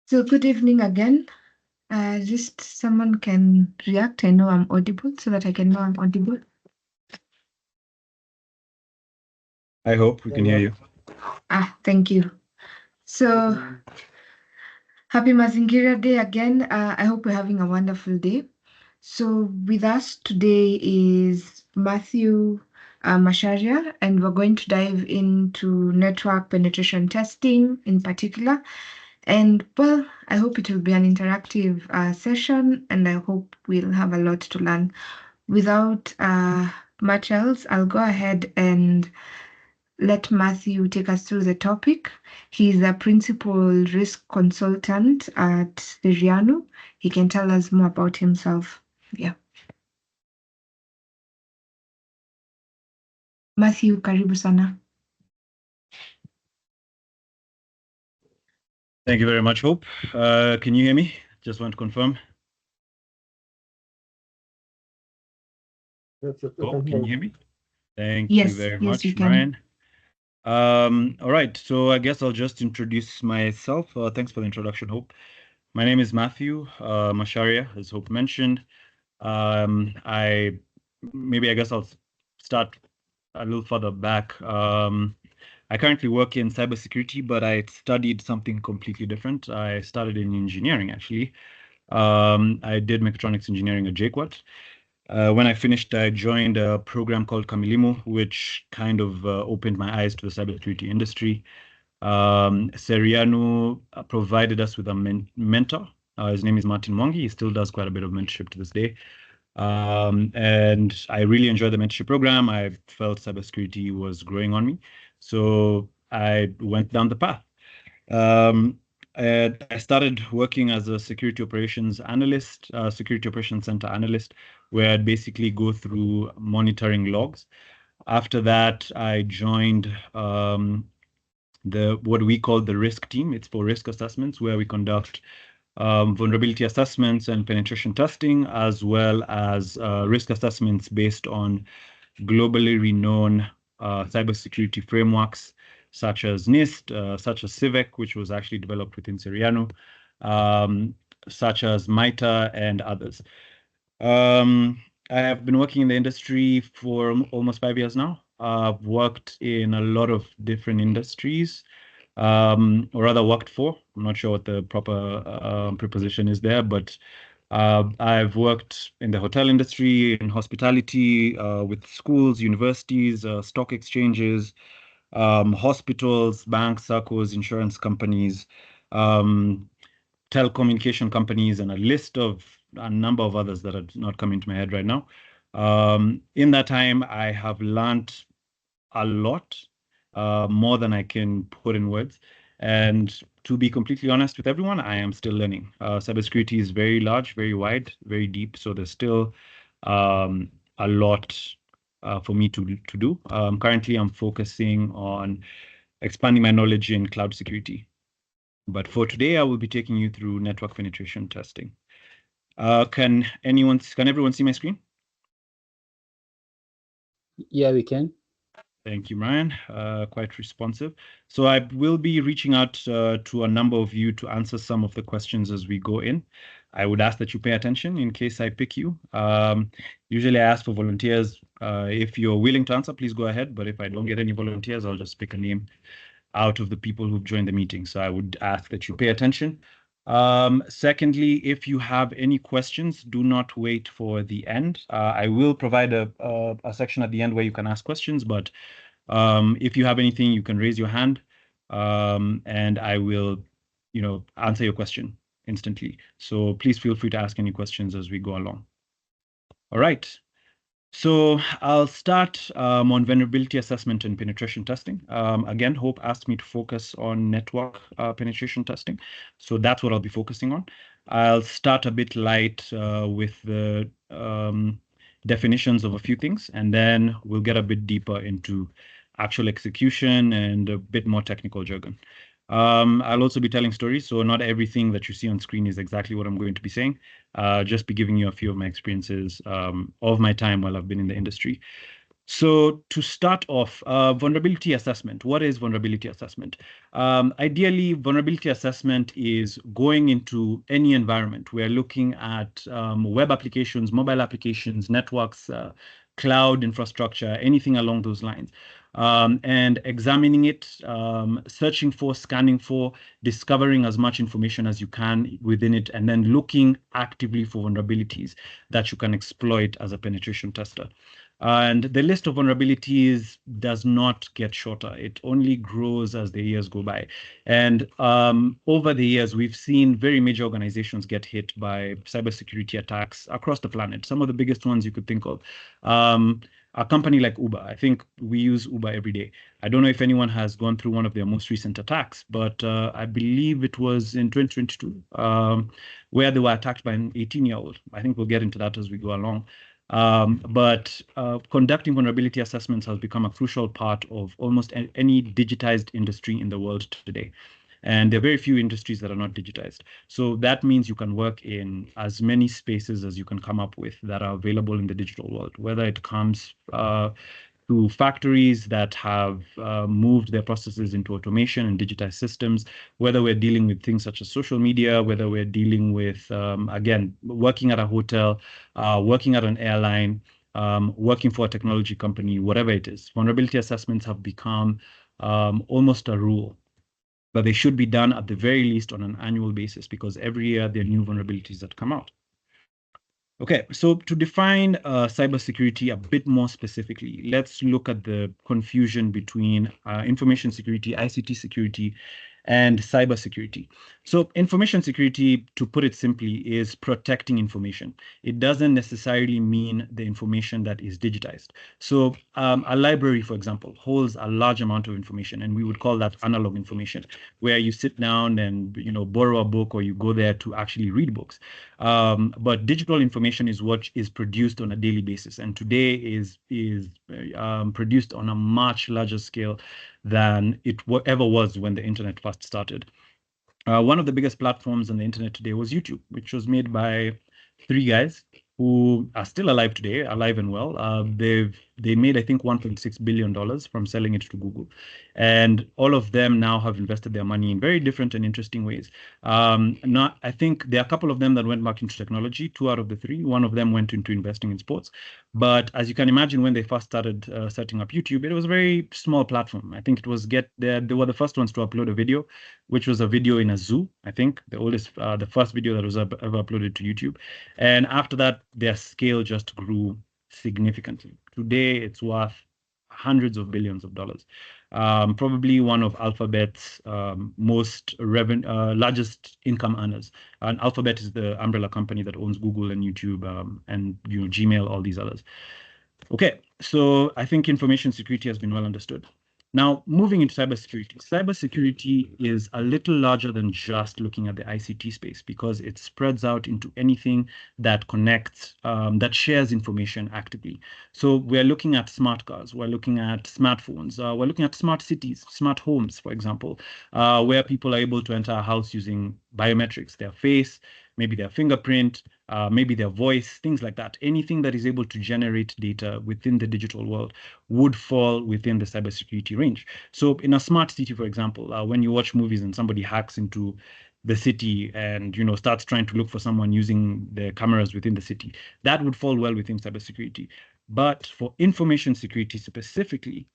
So good evening again. Just someone can react. I know I'm audible so that I can know I'm audible. I hope we can hear you. Thank you. So happy Mazingira Day again. I hope we're having a wonderful day. So with us today is Mathew Macharia, and we're going to dive into network penetration testing in particular. And well, I hope it will be an interactive session, and I hope we'll have a lot to learn. Without much else, I'll go ahead and let Mathew take us through the topic. He's a principal risk consultant at Siriano. He can tell us more about himself. Yeah. Mathew, karibu sana. Thank you very much, Hope. Can you hear me? Just want to confirm. Hope, can you hear me? Thank you very much, you can. Brian. All right, so I guess I'll just introduce myself. Thanks for the introduction, Hope. My name is Mathew Macharia, as Hope mentioned. I guess I'll start a little further back. I currently work in cybersecurity, but I studied something completely different. I started in engineering, actually. I did mechatronics engineering at JQuat. When I finished, I joined a program called Kamilimu, which kind of opened my eyes to the cybersecurity industry. Seriano provided us with a mentor. His name is Martin Mwangi. He still does quite a bit of mentorship to this day. And I really enjoyed the mentorship program. I felt cybersecurity was growing on me. So I went down the path. I started working as a security operations analyst, security operations center analyst, where I'd basically go through monitoring logs. After that, I joined what we call the risk team. It's for risk assessments, where we conduct vulnerability assessments and penetration testing, as well as risk assessments based on globally renowned cybersecurity frameworks, such as NIST, such as CIVEC, which was actually developed within Siriano, such as MITA, and others. I have been working in the industry for almost 5 years now. I've worked in a lot of different industries, or rather worked for. I'm not sure what the proper preposition is there, but I've worked in the hotel industry, in hospitality, with schools, universities, stock exchanges, hospitals, banks, circles, insurance companies, telecommunication companies, and a number of others that are not coming to my head right now. In that time, I have learned a lot, more than I can put in words. And to be completely honest with everyone, I am still learning. Cybersecurity is very large, very wide, very deep. So there's still a lot for me to do. Currently, I'm focusing on expanding my knowledge in cloud security. But for today, I will be taking you through network penetration testing. Can everyone see my screen? Yeah, we can. Thank you, Ryan. Quite responsive. So I will be reaching out to a number of you to answer some of the questions as we go in. I would ask that you pay attention in case I pick you. Usually I ask for volunteers. If you're willing to answer, please go ahead. But if I don't get any volunteers, I'll just pick a name out of the people who've joined the meeting. So I would ask that you pay attention. Secondly, if you have any questions, do not wait for the end. I will provide a section at the end where you can ask questions, but if you have anything, you can raise your hand, and I will, answer your question instantly. So please feel free to ask any questions as we go along. All right. So I'll start on vulnerability assessment and penetration testing. Again, Hope asked me to focus on network penetration testing. So that's what I'll be focusing on. I'll start a bit light with the definitions of a few things, and then we'll get a bit deeper into actual execution and a bit more technical jargon. I'll also be telling stories, so not everything that you see on screen is exactly what I'm going to be saying. Just be giving you a few of my experiences of my time while I've been in the industry. So to start off, vulnerability assessment. What is vulnerability assessment? Ideally, vulnerability assessment is going into any environment. We're looking at web applications, mobile applications, networks, cloud infrastructure, anything along those lines. And examining it, searching for, scanning for, discovering as much information as you can within it, and then looking actively for vulnerabilities that you can exploit as a penetration tester. And the list of vulnerabilities does not get shorter. It only grows as the years go by. And over the years, we've seen very major organizations get hit by cybersecurity attacks across the planet. Some of the biggest ones you could think of. A company like Uber, I think we use Uber every day. I don't know if anyone has gone through one of their most recent attacks, but I believe it was in 2022, where they were attacked by an 18-year-old. I think we'll get into that as we go along. But conducting vulnerability assessments has become a crucial part of almost any digitized industry in the world today. And there are very few industries that are not digitized. So that means you can work in as many spaces as you can come up with that are available in the digital world, whether it comes to factories that have moved their processes into automation and digitized systems, whether we're dealing with things such as social media, whether we're dealing with, again, working at a hotel, working at an airline, working for a technology company, whatever it is. Vulnerability assessments have become almost a rule, but they should be done at the very least on an annual basis because every year there are new vulnerabilities that come out. Okay, so to define cybersecurity a bit more specifically, let's look at the confusion between information security, ICT security, and cybersecurity. So information security, to put it simply, is protecting information. It doesn't necessarily mean the information that is digitized. So a library, for example, holds a large amount of information, and we would call that analog information, where you sit down and borrow a book or you go there to actually read books. But digital information is what is produced on a daily basis, and today is produced on a much larger scale than it ever was when the internet first started. One of the biggest platforms on the internet today was YouTube, which was made by three guys who are still alive today, alive and well. They made, I think, $1.6 billion from selling it to Google. And all of them now have invested their money in very different and interesting ways. I think there are a couple of them that went back into technology, 2 out of the 3. One of them went into investing in sports. But as you can imagine, when they first started setting up YouTube, it was a very small platform. I think it was they were the first ones to upload a video, which was a video in a zoo. I think the first video that was ever uploaded to YouTube. And after that, their scale just grew significantly. Today, it's worth hundreds of billions of dollars. Probably one of Alphabet's largest income earners. And Alphabet is the umbrella company that owns Google and YouTube and Gmail, all these others. Okay, so I think information security has been well understood. Now, moving into cybersecurity. Cybersecurity is a little larger than just looking at the ICT space because it spreads out into anything that connects, that shares information actively. So we're looking at smart cars, we're looking at smartphones, we're looking at smart cities, smart homes, for example, where people are able to enter a house using biometrics, their face, maybe their fingerprint, maybe their voice, things like that. Anything that is able to generate data within the digital world would fall within the cybersecurity range. So in a smart city, for example, when you watch movies and somebody hacks into the city and starts trying to look for someone using the cameras within the city, that would fall well within cybersecurity. But for information security specifically,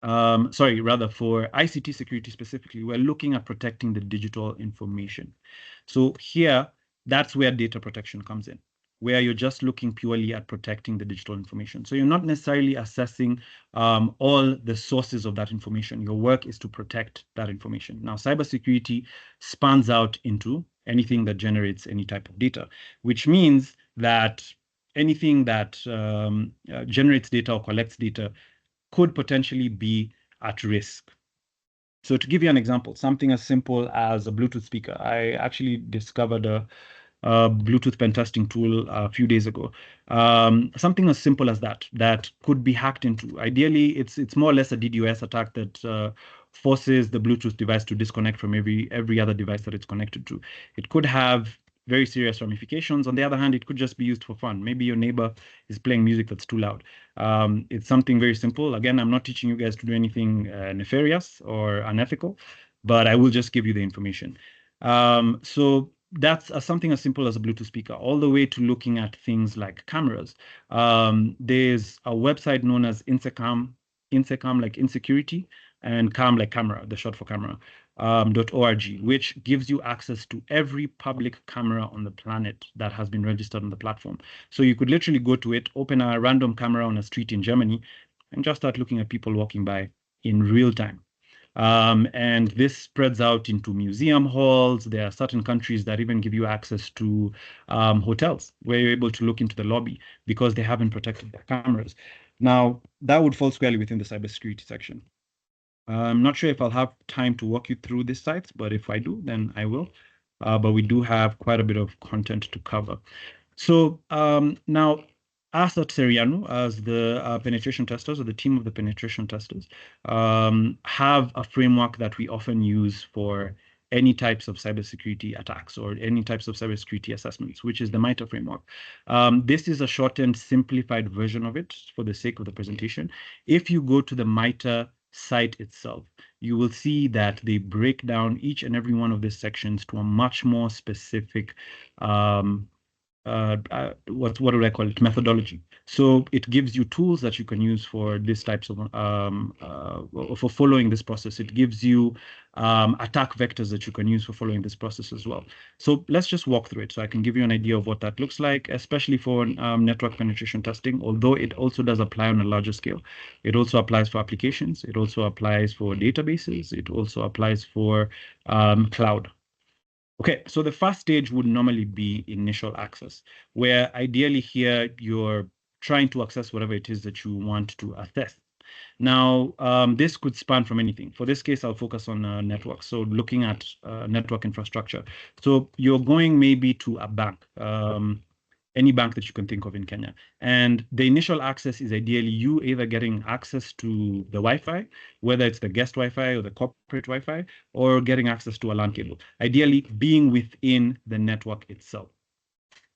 for ICT security specifically, we're looking at protecting the digital information. So here, that's where data protection comes in, where you're just looking purely at protecting the digital information. So you're not necessarily assessing all the sources of that information. Your work is to protect that information. Now, cybersecurity spans out into anything that generates any type of data, which means that anything that generates data or collects data could potentially be at risk. So to give you an example, something as simple as a Bluetooth speaker. I actually discovered a Bluetooth pen testing tool a few days ago. Something as simple as that could be hacked into. Ideally, it's more or less a DDoS attack that forces the Bluetooth device to disconnect from every other device that it's connected to. It could have very serious ramifications. On the other hand, it could just be used for fun. Maybe your neighbor is playing music that's too loud. It's something very simple. Again, I'm not teaching you guys to do anything nefarious or unethical, but I will just give you the information. So that's something as simple as a Bluetooth speaker, all the way to looking at things like cameras. There's a website known as Insecam like insecurity, and cam like camera, the short for camera, .org, which gives you access to every public camera on the planet that has been registered on the platform. So you could literally go to it, open a random camera on a street in Germany, and just start looking at people walking by in real time. And this spreads out into museum halls. There are certain countries that even give you access to hotels where you're able to look into the lobby because they haven't protected their cameras. Now, that would fall squarely within the cybersecurity section. I'm not sure if I'll have time to walk you through these sites, but if I do, then I will. But we do have quite a bit of content to cover. So now, us at Seriano, as the penetration testers or the team of the penetration testers, have a framework that we often use for any types of cybersecurity attacks or any types of cybersecurity assessments, which is the MITRE framework. This is a shortened, simplified version of it for the sake of the presentation. If you go to the MITRE site itself, you will see that they break down each and every one of these sections to a much more specific what would I call it, methodology. So it gives you tools that you can use for these types of for following this process. It gives you attack vectors that you can use for following this process as well. So let's just walk through it so I can give you an idea of what that looks like, especially for network penetration testing, although it also does apply on a larger scale. It also applies for applications. It also applies for databases. It also applies for cloud. Okay, so the first stage would normally be initial access, where ideally here you're trying to access whatever it is that you want to assess. Now, this could span from anything. For this case, I'll focus on network. So looking at network infrastructure. So you're going maybe to a bank, any bank that you can think of in Kenya. And the initial access is ideally you either getting access to the Wi-Fi, whether it's the guest Wi-Fi or the corporate Wi-Fi, or getting access to a LAN cable, ideally being within the network itself.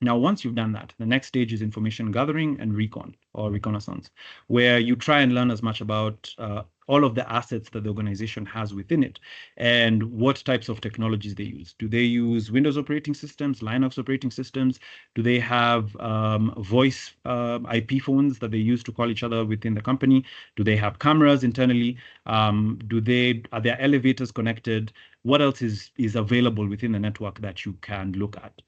Now, once you've done that, the next stage is information gathering and recon or reconnaissance, where you try and learn as much about all of the assets that the organization has within it and what types of technologies they use. Do they use Windows operating systems, Linux operating systems? Do they have voice IP phones that they use to call each other within the company? Do they have cameras internally? Are there elevators connected? What else is available within the network that you can look at?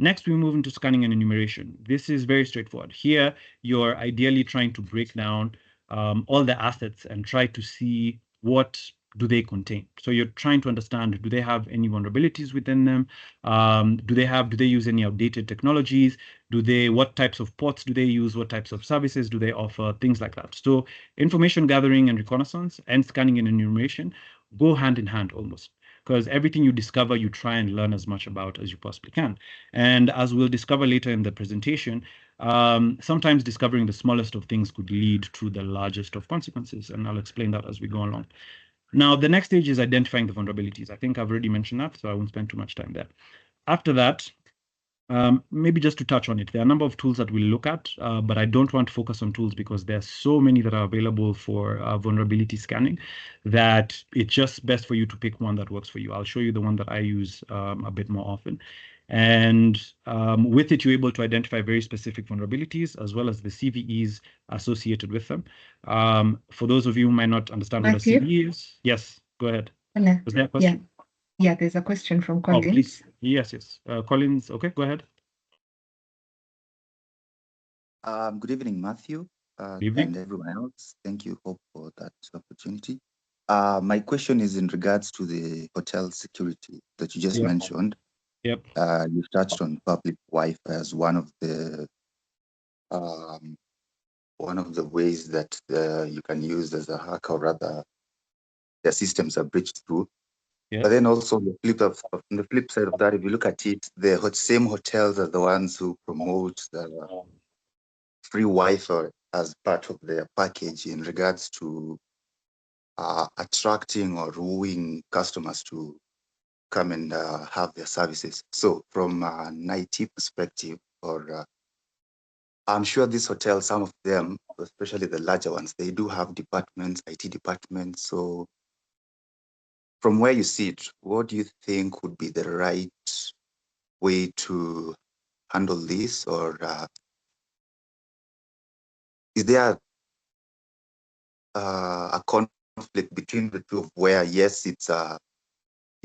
Next, we move into scanning and enumeration. This is very straightforward. Here, you're ideally trying to break down all the assets and try to see what do they contain. So you're trying to understand, do they have any vulnerabilities within them? Do they use any outdated technologies? What types of ports do they use? What types of services do they offer? Things like that. So information gathering and reconnaissance and scanning and enumeration go hand in hand almost, because everything you discover, you try and learn as much about as you possibly can. And as we'll discover later in the presentation, sometimes discovering the smallest of things could lead to the largest of consequences. And I'll explain that as we go along. Now, the next stage is identifying the vulnerabilities. I think I've already mentioned that, so I won't spend too much time there. After that, maybe just to touch on it, there are a number of tools that we'll look at, but I don't want to focus on tools because there are so many that are available for vulnerability scanning that it's just best for you to pick one that works for you. I'll show you the one that I use a bit more often. And with it, you're able to identify very specific vulnerabilities as well as the CVEs associated with them. For those of you who might not understand what a Mathew? CVE is, yes, go ahead. Hello. Was there a question? Yeah, there's a question from Oh, Collins. please. Yes. Collins, okay, go ahead. Good evening, Matthew, Evening. and everyone else. Thank you, Hope, for that opportunity. My question is in regards to the hotel security that you just mentioned. Yep. You touched on public Wi-Fi as one of the ways that you can use as a hacker, or rather, their systems are breached through. Yeah. But then also on the flip side of that, if you look at it, the same hotels are the ones who promote the free Wi-Fi as part of their package in regards to attracting or wooing customers to come and have their services. So from an IT perspective, or I'm sure these hotels, some of them, especially the larger ones, they do have departments, IT departments. So from where you sit, what do you think would be the right way to handle this? Or is there a conflict between the two of where, yes, it's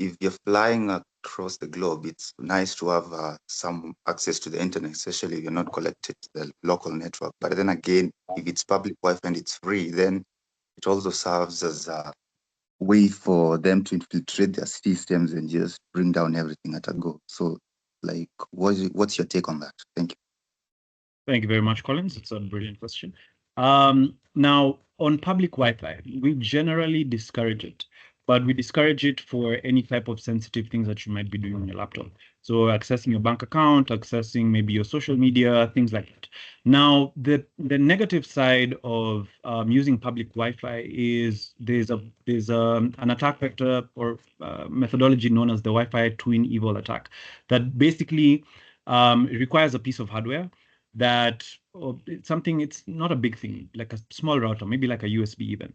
if you're flying across the globe, it's nice to have some access to the internet, especially if you're not connected to the local network. But then again, if it's public Wi-Fi and it's free, then it also serves as a way for them to infiltrate their systems and just bring down everything at a go. So, like, what's your take on that? Thank you. Thank you very much, Collins. It's a brilliant question. Now, on public Wi-Fi, we generally discourage it, but we discourage it for any type of sensitive things that you might be doing on your laptop. So accessing your bank account, accessing maybe your social media, things like that. Now, the negative side of using public Wi-Fi is there's an attack vector or methodology known as the Wi-Fi twin evil attack that basically it requires a piece of hardware that it's something, it's not a big thing, like a small router, maybe like a USB even,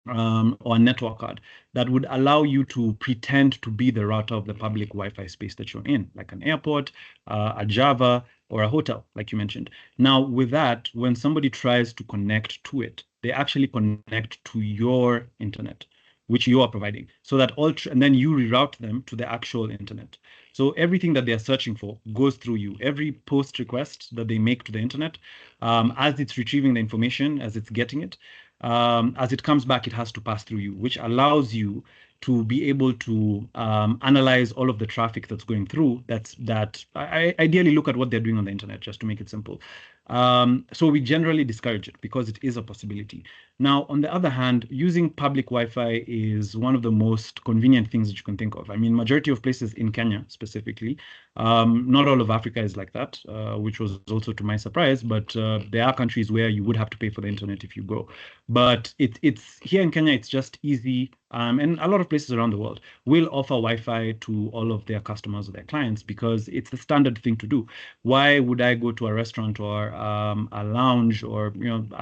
or a network card that would allow you to pretend to be the router of the public Wi-Fi space that you're in, like an airport, a Java, or a hotel, like you mentioned. Now, with that, when somebody tries to connect to it, they actually connect to your internet, which you are providing, so that and then you reroute them to the actual internet. So everything that they're searching for goes through you. Every post request that they make to the internet, as it's retrieving the information, as it's getting it, as it comes back, it has to pass through you, which allows you to be able to analyze all of the traffic that's going through. I ideally look at what they're doing on the internet, just to make it simple. So we generally discourage it because it is a possibility. Now, on the other hand, using public Wi-Fi is one of the most convenient things that you can think of. I mean, majority of places in Kenya specifically, not all of Africa is like that, which was also to my surprise, but there are countries where you would have to pay for the internet if you go. But it's here in Kenya, it's just easy. And a lot of places around the world will offer Wi-Fi to all of their customers or their clients because it's the standard thing to do. Why would I go to a restaurant or a lounge or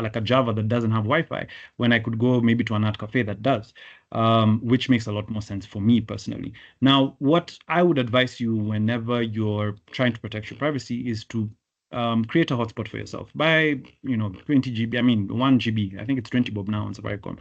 like a Java that doesn't have Wi-Fi when I could go maybe to an art cafe that does? Which makes a lot more sense for me personally. Now, what I would advise you whenever you're trying to protect your privacy is to create a hotspot for yourself. Buy, 20 GB, I mean, 1 GB, I think it's 20 bob now on Safaricom.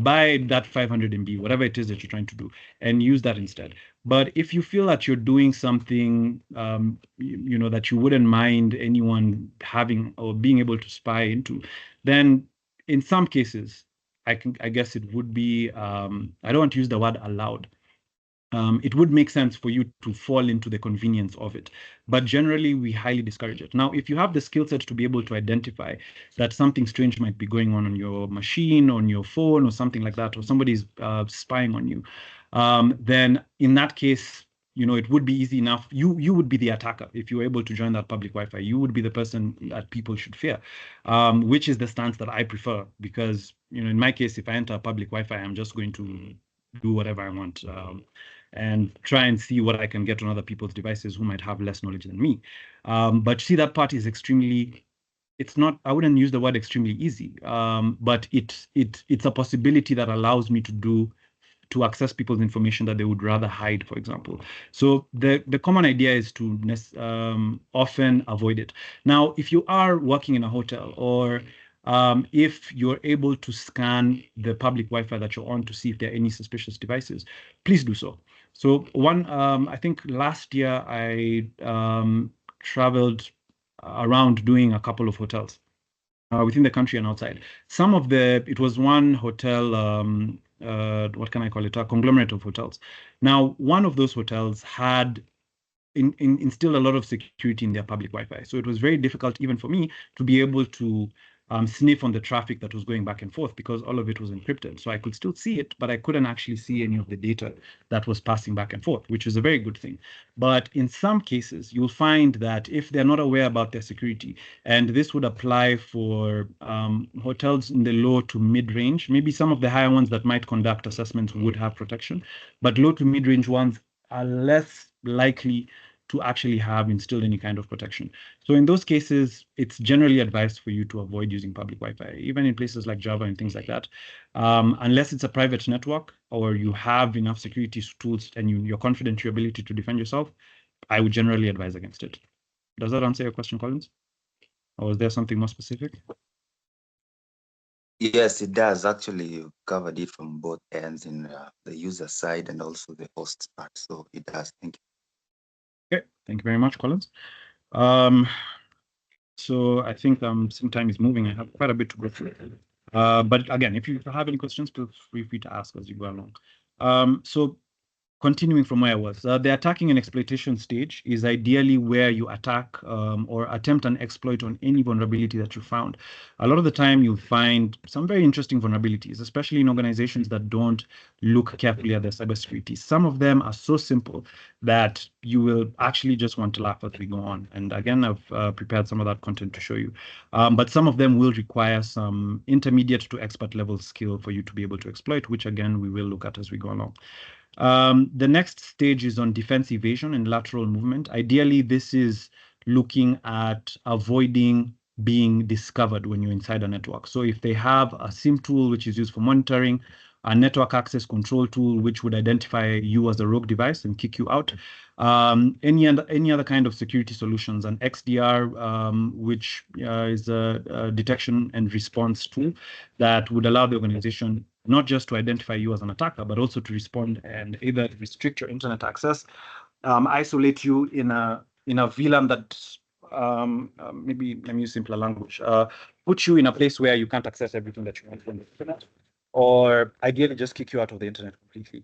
Buy that 500 MB, whatever it is that you're trying to do, and use that instead. But if you feel that you're doing something, that you wouldn't mind anyone having or being able to spy into, then in some cases, I guess it would be, I don't want to use the word allowed. It would make sense for you to fall into the convenience of it. But generally, we highly discourage it. Now, if you have the skill set to be able to identify that something strange might be going on your machine, on your phone, or something like that, or somebody's spying on you, then in that case, it would be easy enough. You would be the attacker if you were able to join that public Wi-Fi. You would be the person that people should fear, which is the stance that I prefer. Because in my case, if I enter public Wi-Fi, I'm just going to do whatever I want. And try and see what I can get on other people's devices who might have less knowledge than me. But see, that part is extremely, it's not, I wouldn't use the word extremely easy, but it's a possibility that allows me to access people's information that they would rather hide, for example. So the common idea is to often avoid it. Now, if you are working in a hotel or if you're able to scan the public Wi-Fi that you're on to see if there are any suspicious devices, please do so. So I think last year I traveled around doing a couple of hotels within the country and outside. It was one hotel, what can I call it? A conglomerate of hotels. Now, one of those hotels had instilled a lot of security in their public Wi-Fi. So it was very difficult even for me to be able to sniff on the traffic that was going back and forth because all of it was encrypted. So I could still see it, but I couldn't actually see any of the data that was passing back and forth, which is a very good thing. But in some cases, you'll find that if they're not aware about their security, and this would apply for hotels in the low to mid-range, maybe some of the higher ones that might conduct assessments would have protection, but low to mid-range ones are less likely to actually have instilled any kind of protection. So in those cases, it's generally advised for you to avoid using public Wi-Fi, even in places like Java and things like that, unless it's a private network or you have enough security tools and you're confident in your ability to defend yourself. I would generally advise against it. Does that answer your question, Collins? Or is there something more specific? Yes, it does. Actually, you covered it from both ends in the user side and also the host part. So it does. Thank you. Okay, thank you very much, Collins. So I think some time is moving. I have quite a bit to go through. But again, if you have any questions, feel free to ask as you go along. So continuing from where I was, the attacking and exploitation stage is ideally where you attack or attempt an exploit on any vulnerability that you found. A lot of the time, you'll find some very interesting vulnerabilities, especially in organizations that don't look carefully at their cybersecurity. Some of them are so simple that you will actually just want to laugh as we go on. And again, I've prepared some of that content to show you. But some of them will require some intermediate to expert level skill for you to be able to exploit, which again, we will look at as we go along. The next stage is on defense evasion and lateral movement. Ideally, this is looking at avoiding being discovered when you're inside a network. So if they have a SIM tool, which is used for monitoring, a network access control tool, which would identify you as a rogue device and kick you out, any other kind of security solutions, an XDR, which is a detection and response tool that would allow the organization not just to identify you as an attacker, but also to respond and either restrict your internet access, isolate you in a VLAN that maybe let me use simpler language, put you in a place where you can't access everything that you want from the internet, or ideally just kick you out of the internet completely.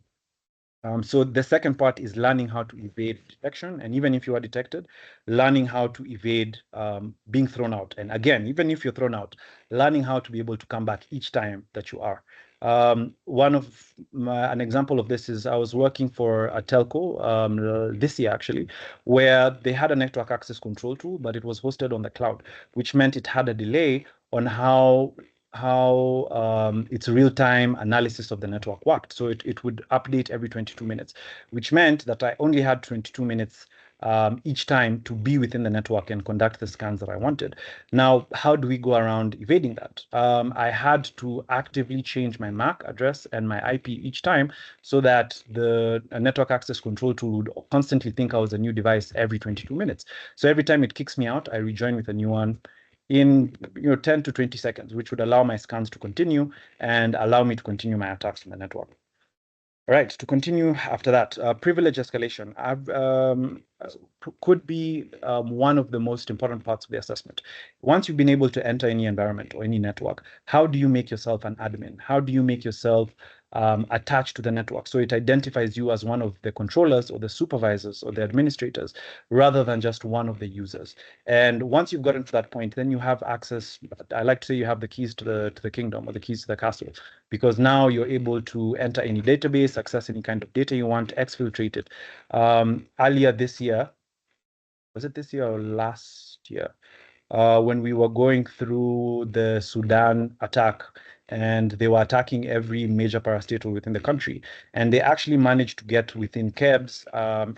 So the second part is learning how to evade detection. And even if you are detected, learning how to evade being thrown out. And again, even if you're thrown out, learning how to be able to come back each time that you are. An example of this is I was working for a telco this year, actually, where they had a network access control tool, but it was hosted on the cloud, which meant it had a delay on how its real-time analysis of the network worked. So it would update every 22 minutes, which meant that I only had 22 minutes each time to be within the network and conduct the scans that I wanted. Now, how do we go around evading that? I had to actively change my MAC address and my IP each time so that the network access control tool would constantly think I was a new device every 22 minutes. So every time it kicks me out, I rejoin with a new one in 10 to 20 seconds, which would allow my scans to continue and allow me to continue my attacks on the network. All right, to continue after that, privilege escalation could be one of the most important parts of the assessment. Once you've been able to enter any environment or any network, how do you make yourself an admin? How do you make yourself attached to the network so it identifies you as one of the controllers or the supervisors or the administrators rather than just one of the users? And once you've gotten to that point, then you have access. I like to say you have the keys to the kingdom or the keys to the castle, because now you're able to enter any database, access any kind of data you want, exfiltrate it. Earlier this year, was it this year or last year? When we were going through the Sudan attack, and they were attacking every major parastatal within the country. And they actually managed to get within KEBS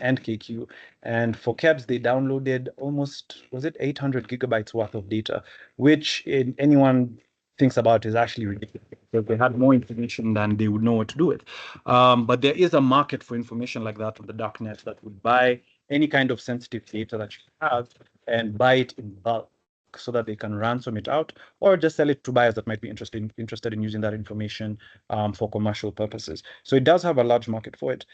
and KQ. And for KEBS, they downloaded almost, was it 800 gigabytes worth of data, which anyone thinks about is actually ridiculous, because they had more information than they would know what to do with. But there is a market for information like that on the darknet that would buy any kind of sensitive data that you have and buy it in bulk so that they can ransom it out, or just sell it to buyers that might be interested in using that information for commercial purposes. So it does have a large market for it.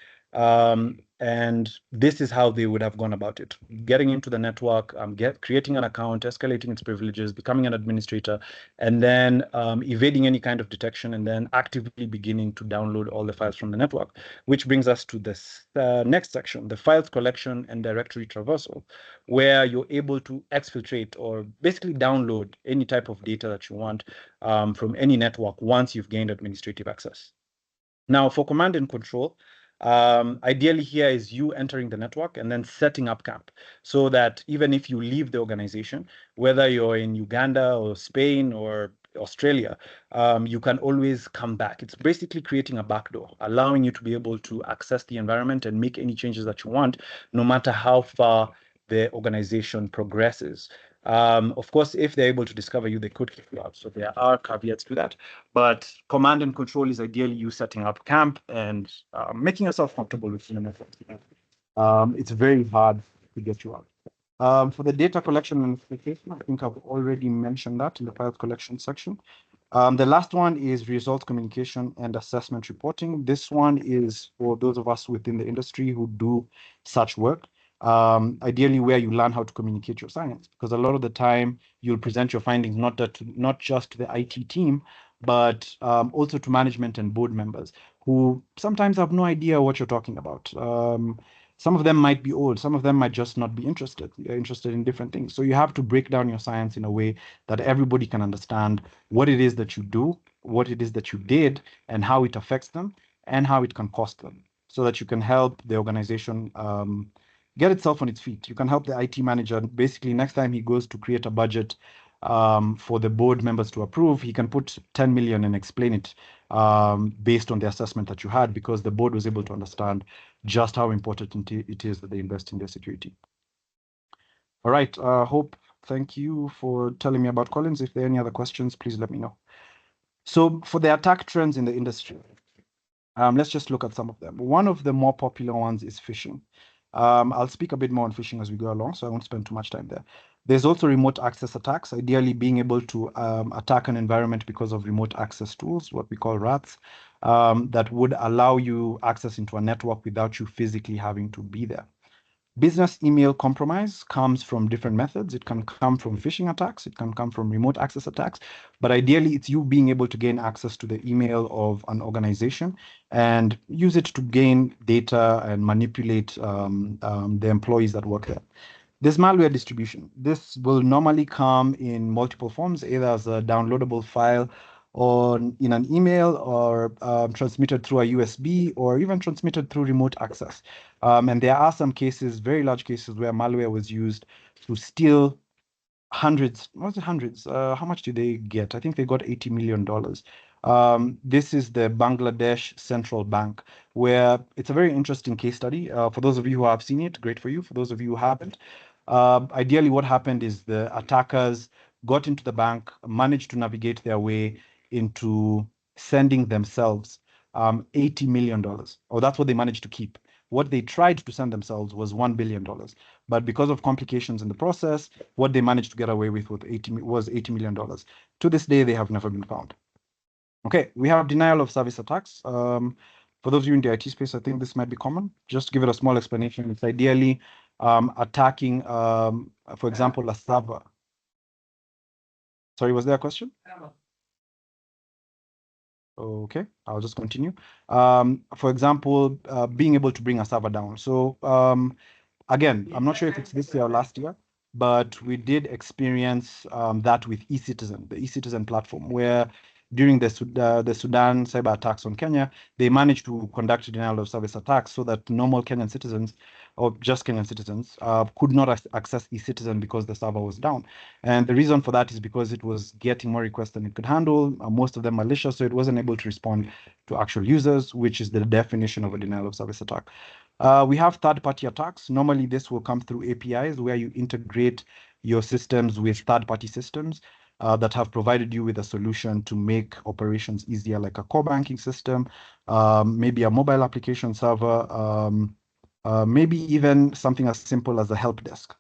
And this is how they would have gone about it: getting into the network, creating an account, escalating its privileges, becoming an administrator, and then evading any kind of detection, and then actively beginning to download all the files from the network. Which brings us to this next section, the files collection and directory traversal, where you're able to exfiltrate or basically download any type of data that you want from any network once you've gained administrative access. Now, for command and control, ideally here is you entering the network and then setting up camp, so that even if you leave the organization, whether you're in Uganda or Spain or Australia, you can always come back. It's basically creating a backdoor, allowing you to be able to access the environment and make any changes that you want, no matter how far the organization progresses. Of course, if they're able to discover you, they could kick you out. So there are caveats to that. But command and control is ideally you setting up camp and making yourself comfortable with the network. It's very hard to get you out. For the data collection and verification, I think I've already mentioned that in the file collection section. The last one is results communication and assessment reporting. This one is for those of us within the industry who do such work. Ideally where you learn how to communicate your science, because a lot of the time you'll present your findings not just to the IT team, but also to management and board members who sometimes have no idea what you're talking about. Some of them might be old, some of them might just not be interested. They're interested in different things. So you have to break down your science in a way that everybody can understand what it is that you do, what it is that you did, and how it affects them, and how it can cost them, so that you can help the organization get itself on its feet. You can help the IT manager. Basically, next time he goes to create a budget for the board members to approve, he can put 10 million and explain it based on the assessment that you had, because the board was able to understand just how important it is that they invest in their security. All right, thank you for telling me about Collins. If there are any other questions, please let me know. So for the attack trends in the industry, let's just look at some of them. One of the more popular ones is phishing. I'll speak a bit more on phishing as we go along, so I won't spend too much time there. There's also remote access attacks, ideally being able to attack an environment because of remote access tools, what we call RATs, that would allow you access into a network without you physically having to be there. Business email compromise comes from different methods. It can come from phishing attacks. It can come from remote access attacks. But ideally, it's you being able to gain access to the email of an organization and use it to gain data and manipulate the employees that work there. This malware distribution, this will normally come in multiple forms, either as a downloadable file or in an email, or transmitted through a USB, or even transmitted through remote access. And there are some cases, very large cases, where malware was used to steal hundreds. How much did they get? I think they got $80 million. This is the Bangladesh Central Bank, where it's a very interesting case study. For those of you who have seen it, great for you. For those of you who haven't, ideally what happened is the attackers got into the bank, managed to navigate their way into sending themselves $80 million, or that's what they managed to keep. What they tried to send themselves was $1 billion. But because of complications in the process, what they managed to get away with was $80 million. To this day, they have never been found. Okay, we have denial of service attacks. For those of you in the IT space, I think this might be common. Just to give it a small explanation, it's ideally attacking, for example, a server. Sorry, was there a question? Okay, I'll just continue. For example, being able to bring a server down. So again, I'm not sure if it's this year or last year, but we did experience that with eCitizen, the eCitizen platform, where during the Sudan cyber attacks on Kenya, they managed to conduct denial of service attacks so that normal Kenyan citizens, or just Kenyan citizens, could not access eCitizen because the server was down. And the reason for that is because it was getting more requests than it could handle, most of them malicious, so it wasn't able to respond to actual users, which is the definition of a denial of service attack. We have third-party attacks. Normally, this will come through APIs, where you integrate your systems with third-party systems that have provided you with a solution to make operations easier, like a core banking system, maybe a mobile application server, maybe even something as simple as a help desk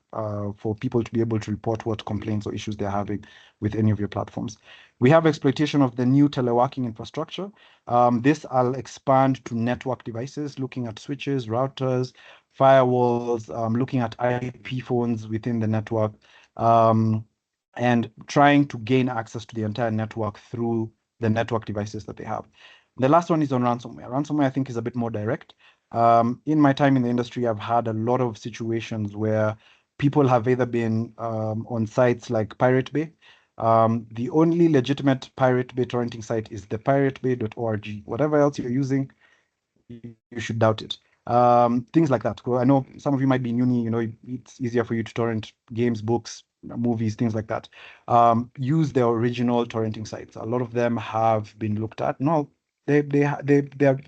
for people to be able to report what complaints or issues they're having with any of your platforms. We have exploitation of the new teleworking infrastructure. This I'll expand to network devices, looking at switches, routers, firewalls, looking at IP phones within the network, and trying to gain access to the entire network through the network devices that they have. The last one is on ransomware. Ransomware, I think, is a bit more direct. In my time in the industry, I've had a lot of situations where people have either been on sites like Pirate Bay. The only legitimate Pirate Bay torrenting site is the piratebay.org. Whatever else you're using, you should doubt it. Things like that. I know some of you might be in uni, it's easier for you to torrent games, books, movies, things like that. Use the original torrenting sites. A lot of them have been looked at. No, they're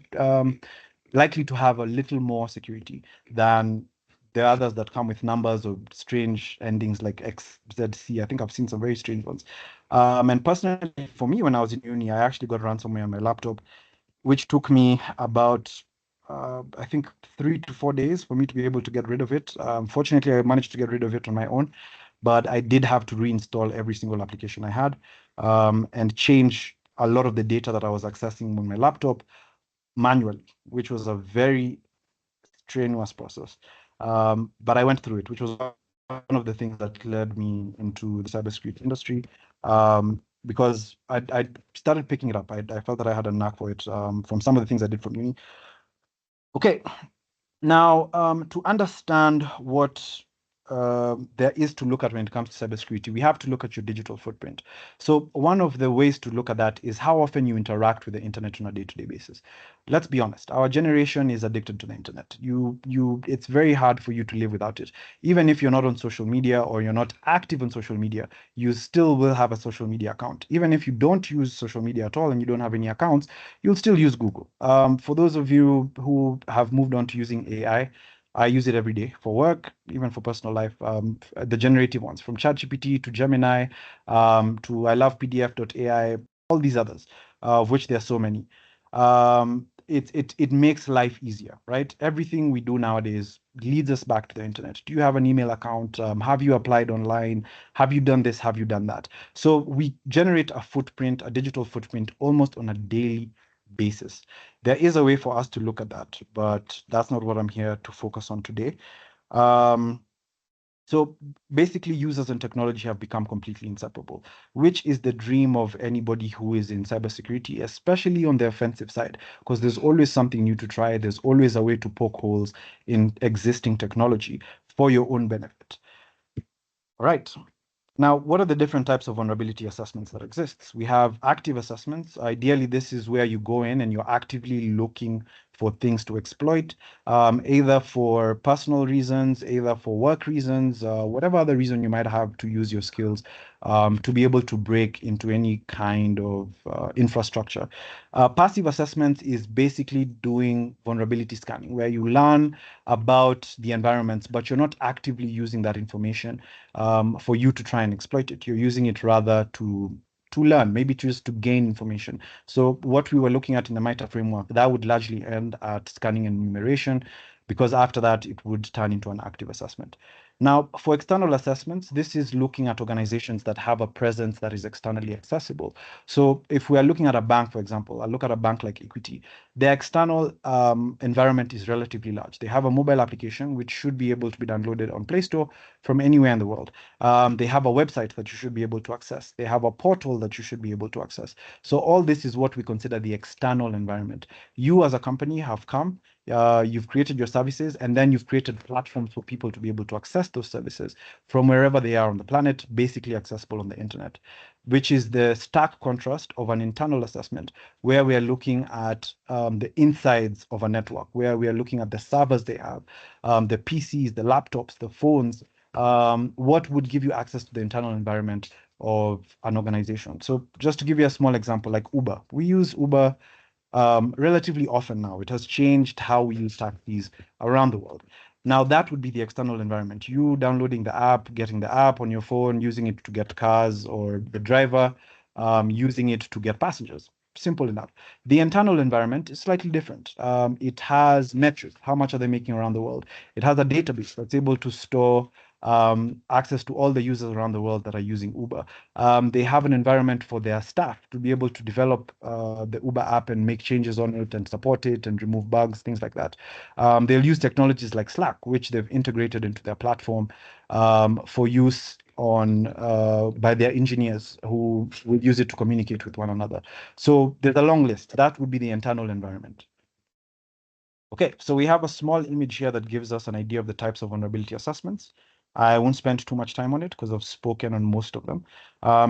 likely to have a little more security than the others that come with numbers or strange endings like XZC. I think I've seen some very strange ones. And personally, for me, when I was in uni, I actually got ransomware on my laptop, which took me about, I think, 3 to 4 days for me to be able to get rid of it. Fortunately, I managed to get rid of it on my own, but I did have to reinstall every single application I had and change a lot of the data that I was accessing on my laptop manually, which was a very strenuous process. But I went through it, which was one of the things that led me into the cybersecurity industry, because I started picking it up. I felt that I had a knack for it from some of the things I did from uni. Okay, now to understand what there is to look at when it comes to cybersecurity, we have to look at your digital footprint. So one of the ways to look at that is how often you interact with the internet on a day-to-day basis. Let's be honest, our generation is addicted to the internet. It's very hard for you to live without it. Even if you're not on social media or you're not active on social media, you still will have a social media account. Even if you don't use social media at all and you don't have any accounts, you'll still use Google. For those of you who have moved on to using AI, I use it every day for work, even for personal life. The generative ones, from ChatGPT to Gemini, to I love PDF.ai, all these others, of which there are so many. It makes life easier, right? Everything we do nowadays leads us back to the internet. Do you have an email account? Have you applied online? Have you done this? Have you done that? So we generate a footprint, a digital footprint, almost on a daily basis. There is a way for us to look at that, but that's not what I'm here to focus on today. So basically, users and technology have become completely inseparable, which is the dream of anybody who is in cybersecurity, especially on the offensive side, because there's always something new to try. There's always a way to poke holes in existing technology for your own benefit. All right. Now, what are the different types of vulnerability assessments that exist? We have active assessments. Ideally, this is where you go in and you're actively looking for things to exploit, either for personal reasons, either for work reasons, whatever other reason you might have to use your skills to be able to break into any kind of infrastructure. Passive assessment is basically doing vulnerability scanning, where you learn about the environments, but you're not actively using that information for you to try and exploit it. You're using it rather to learn, maybe just to gain information. So what we were looking at in the MITRE framework, that would largely end at scanning and enumeration, because after that, it would turn into an active assessment. Now, for external assessments, this is looking at organizations that have a presence that is externally accessible. So if we are looking at a bank, for example, I'll look at a bank like Equity. Their external environment is relatively large. They have a mobile application which should be able to be downloaded on Play Store from anywhere in the world. They have a website that you should be able to access. They have a portal that you should be able to access. So all this is what we consider the external environment. You as a company have come, you've created your services, and then you've created platforms for people to be able to access those services from wherever they are on the planet, basically accessible on the internet, which is the stark contrast of an internal assessment where we are looking at the insides of a network, where we are looking at the servers they have, the PCs, the laptops, the phones, what would give you access to the internal environment of an organization. So just to give you a small example, like Uber, we use Uber relatively often now. It has changed how we use taxis around the world. Now that would be the external environment. You downloading the app, getting the app on your phone, using it to get cars, or the driver using it to get passengers. simple enough. The internal environment is slightly different. It has metrics. How much are they making around the world? It has a database that's able to store access to all the users around the world that are using Uber. They have an environment for their staff to be able to develop the Uber app and make changes on it and support it and remove bugs, things like that. They'll use technologies like Slack, which they've integrated into their platform for use on by their engineers who will use it to communicate with one another. So there's a long list. That would be the internal environment. Okay, so we have a small image here that gives us an idea of the types of vulnerability assessments. I won't spend too much time on it because I've spoken on most of them.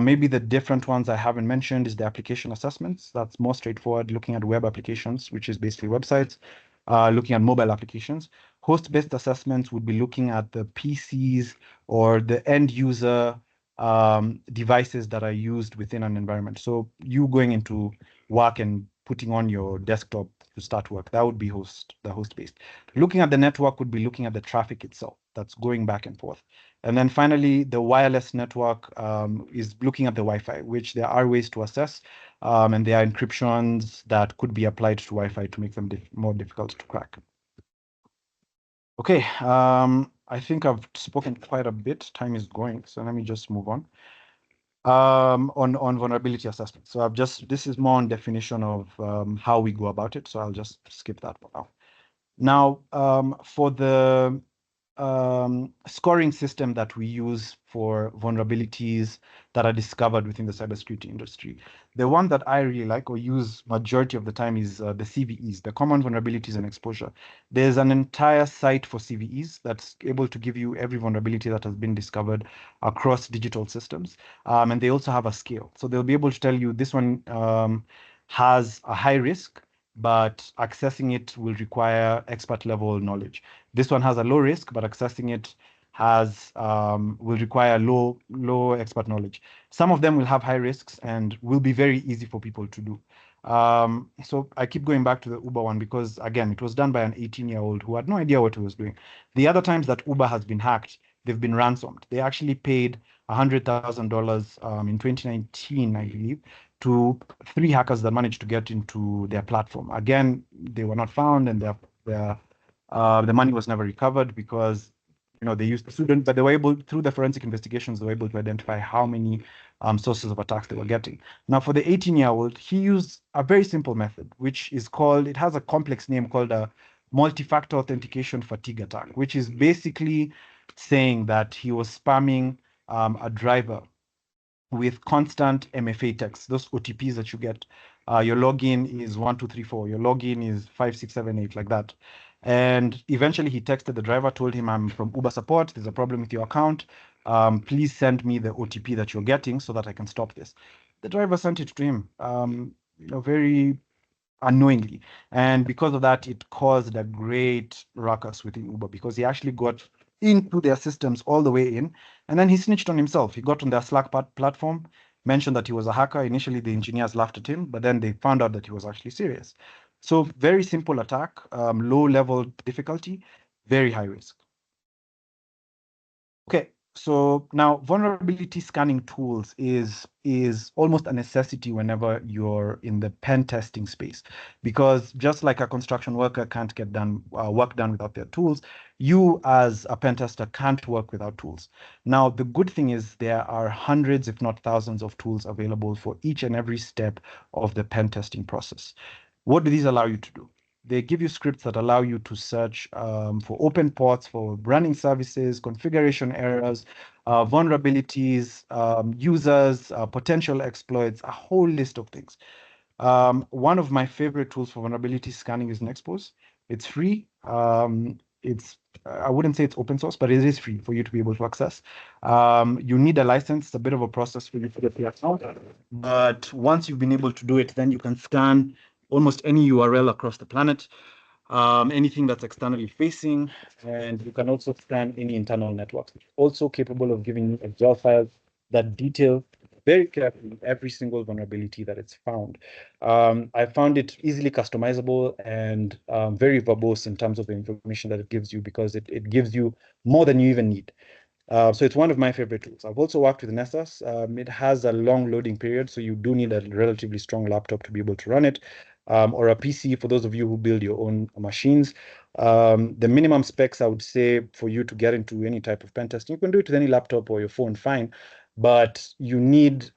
Maybe the different ones I haven't mentioned is the application assessments. That's more straightforward, looking at web applications, which is basically websites, looking at mobile applications. Host-based assessments would be looking at the PCs or the end user devices that are used within an environment. So you going into work and putting on your desktop to start work, that would be the host-based. Looking at the network would be looking at the traffic itself that's going back and forth. And then finally, the wireless network is looking at the Wi-Fi, which there are ways to assess, and there are encryptions that could be applied to Wi-Fi to make them more difficult to crack. Okay, I think I've spoken quite a bit. Time is going, so let me just move on. On vulnerability assessment. So this is more on definition of how we go about it. So I'll just skip that for now. Now, for the scoring system that we use for vulnerabilities that are discovered within the cybersecurity industry, the one that I really like or use majority of the time is the CVEs, the common vulnerabilities and exposure. There's an entire site for CVEs that's able to give you every vulnerability that has been discovered across digital systems. And they also have a scale. So they'll be able to tell you this one has a high risk, but accessing it will require expert level knowledge. This one has a low risk, but accessing it will require low expert knowledge. Some of them will have high risks and will be very easy for people to do. So I keep going back to the Uber one because, again, it was done by an 18-year-old who had no idea what he was doing. The other times that Uber has been hacked, they've been ransomed. They actually paid $100,000 in 2019, I believe, to 3 hackers that managed to get into their platform. Again, they were not found, and the money was never recovered because they used the student, but they were able, through the forensic investigations, they were able to identify how many sources of attacks they were getting. Now, for the 18-year-old, he used a very simple method, which is called, it has a complex name called a multi-factor authentication fatigue attack, which is basically saying that he was spamming a driver with constant MFA text, those OTPs that you get. Your login is 1234, your login is 5678, like that. And eventually he texted the driver, told him, I'm from Uber support, there's a problem with your account. Please send me the OTP that you're getting so that I can stop this. The driver sent it to him, very unknowingly. And because of that, it caused a great ruckus within Uber because he actually got into their systems all the way in. And then he snitched on himself. He got on their Slack platform, mentioned that he was a hacker. Initially, the engineers laughed at him, but then they found out that he was actually serious. So very simple attack, low level difficulty, very high risk. Okay, so now vulnerability scanning tools is almost a necessity whenever you're in the pen testing space, because just like a construction worker can't get work done without their tools, you as a pen tester can't work without tools. Now, the good thing is there are hundreds, if not thousands, of tools available for each and every step of the pen testing process. What do these allow you to do? They give you scripts that allow you to search for open ports, for running services, configuration errors, vulnerabilities, users, potential exploits, a whole list of things. One of my favorite tools for vulnerability scanning is Nexpose. It's free. I wouldn't say it's open source, but it is free for you to be able to access. You need a license. It's a bit of a process for you to get the account. But once you've been able to do it, then you can scan almost any URL across the planet, anything that's externally facing, and you can also scan any internal networks. It's also capable of giving you Excel files that detail very carefully every single vulnerability that it's found. I found it easily customizable and very verbose in terms of the information that it gives you, because it gives you more than you even need. So it's one of my favorite tools. I've also worked with Nessus. It has a long loading period, so you do need a relatively strong laptop to be able to run it, or a PC for those of you who build your own machines. The minimum specs I would say for you to get into any type of pen testing, you can do it with any laptop or your phone, fine, but you need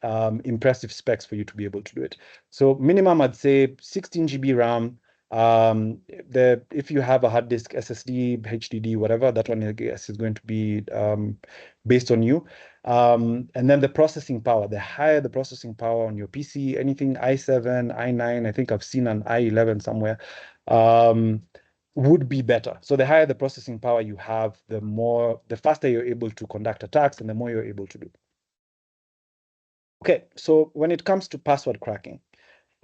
impressive specs for you to be able to do it. So minimum, I'd say 16 GB RAM. If you have a hard disk, SSD, HDD, whatever, that one I guess is going to be based on you. And then the processing power, the higher the processing power on your PC, anything i7, i9, I think I've seen an i11 somewhere, would be better. So the higher the processing power you have, the faster you're able to conduct attacks and the more you're able to do. Okay, so when it comes to password cracking,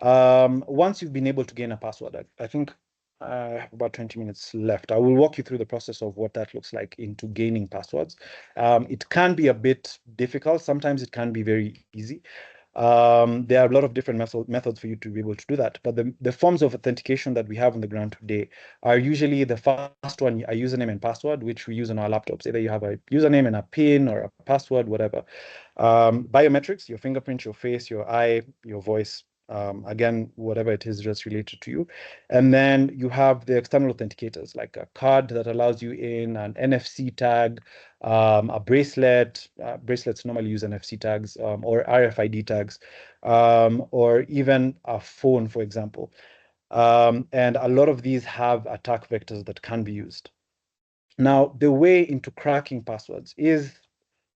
once you've been able to gain a password, I think I have about 20 minutes left. I will walk you through the process of what that looks like into gaining passwords. It can be a bit difficult. Sometimes it can be very easy. There are a lot of different methods for you to be able to do that. But the forms of authentication that we have on the ground today are usually the first one, a username and password, which we use on our laptops. Either you have a username and a PIN or a password, whatever. Biometrics, your fingerprint, your face, your eye, your voice, again, whatever it is just related to you. And then you have the external authenticators, like a card that allows you in, an NFC tag, a bracelet. Bracelets normally use NFC tags or RFID tags, or even a phone, for example. And a lot of these have attack vectors that can be used. Now, the way into cracking passwords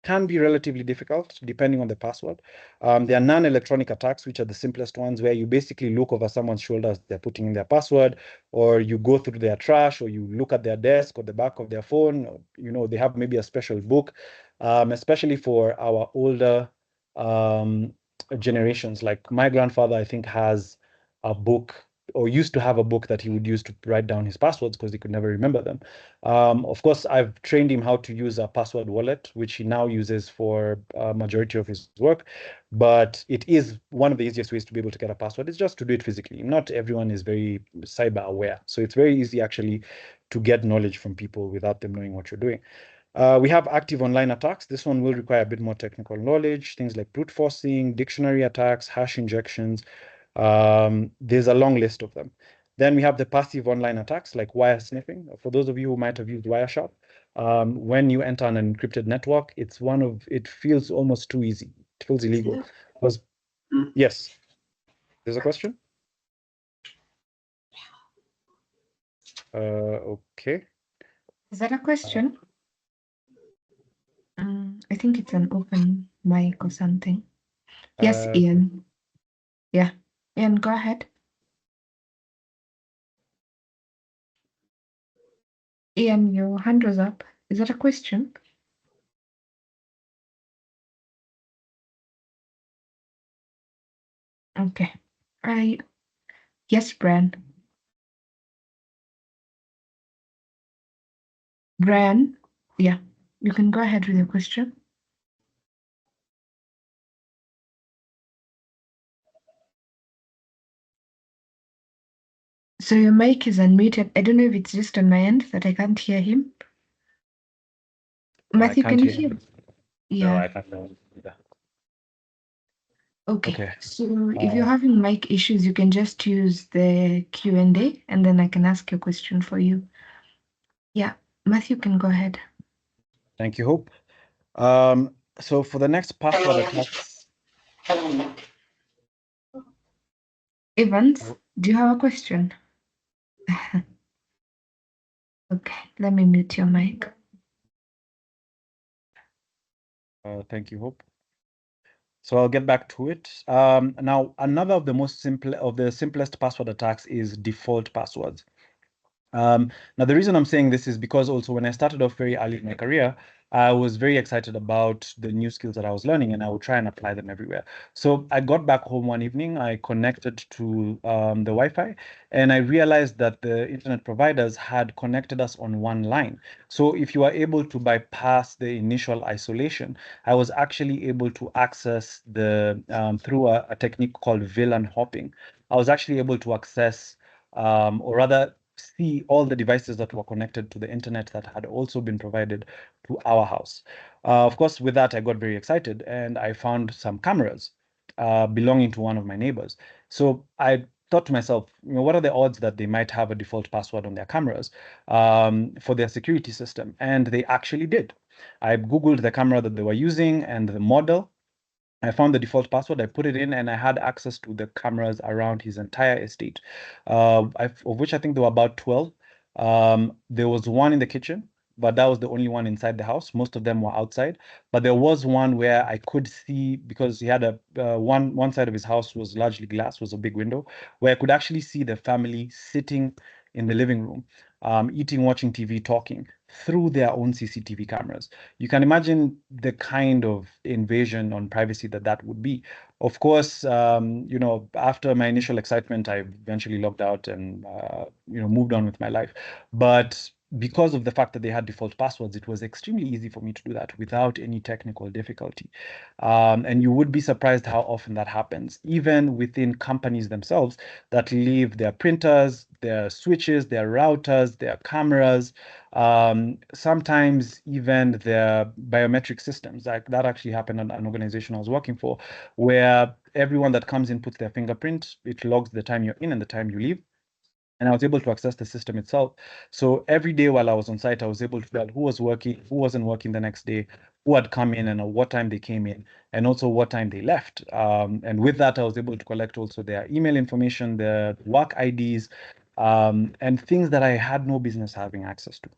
can be relatively difficult depending on the password. There are non-electronic attacks, which are the simplest ones, where you basically look over someone's shoulders, they're putting in their password, or you go through their trash, or you look at their desk or the back of their phone, or, they have maybe a special book, especially for our older generations. Like my grandfather, I think, has a book or used to have a book that he would use to write down his passwords because he could never remember them. Of course, I've trained him how to use a password wallet, which he now uses for a majority of his work. But it is one of the easiest ways to be able to get a password. It's just to do it physically. Not everyone is very cyber aware. So it's very easy actually to get knowledge from people without them knowing what you're doing. We have active online attacks. This one will require a bit more technical knowledge, things like brute forcing, dictionary attacks, hash injections. There's a long list of them. Then we have the passive online attacks like wire sniffing. For those of you who might have used Wireshark, when you enter an encrypted network, it feels almost too easy. It feels illegal. Because, yes, there's a question? Okay. Is that a question? I think it's an open mic or something. Yes, Ian. Yeah. Ian, go ahead. Ian, your hand was up. Is that a question? Okay. Yes, Brian. Brian, yeah, you can go ahead with your question. So your mic is unmuted. I don't know if it's just on my end that I can't hear him. Mathew, can you hear? Yeah. No, I can't hear either. Okay. So if you're having mic issues, you can just use the Q&A and then I can ask your question for you. Yeah, Mathew can go ahead. Thank you, Hope. So for the next password attacks. Evans, do you have a question? Okay, let me mute your mic. Thank you, Hope. So I'll get back to it. Now, another of the simplest password attacks is default passwords. Now, the reason I'm saying this is because also when I started off very early in my career, I was very excited about the new skills that I was learning and I would try and apply them everywhere. So I got back home one evening, I connected to the Wi-Fi, and I realized that the internet providers had connected us on one line. So if you are able to bypass the initial isolation, I was actually able to access through a technique called VLAN hopping. I was actually able to access, or rather see all the devices that were connected to the internet that had also been provided to our house. Of course, with that, I got very excited and I found some cameras belonging to one of my neighbors. So I thought to myself, what are the odds that they might have a default password on their cameras for their security system? And they actually did. I Googled the camera that they were using and the model. I found the default password, I put it in, and I had access to the cameras around his entire estate, of which I think there were about 12. There was one in the kitchen, but that was the only one inside the house. Most of them were outside, but there was one where I could see, because he had a one side of his house was largely glass, was a big window, where I could actually see the family sitting in the living room, eating, watching TV, talking through their own CCTV cameras. You can imagine the kind of invasion on privacy that would be. Of course, after my initial excitement, I eventually logged out and moved on with my life. But because of the fact that they had default passwords, it was extremely easy for me to do that without any technical difficulty. And you would be surprised how often that happens, even within companies themselves that leave their printers, their switches, their routers, their cameras, sometimes even their biometric systems. Like that actually happened at an organization I was working for, where everyone that comes in puts their fingerprint, it logs the time you're in and the time you leave. And I was able to access the system itself. So every day while I was on site, I was able to tell who was working, who wasn't working the next day, who had come in and at what time they came in, and also what time they left. And with that, I was able to collect also their email information, their work IDs, and things that I had no business having access to.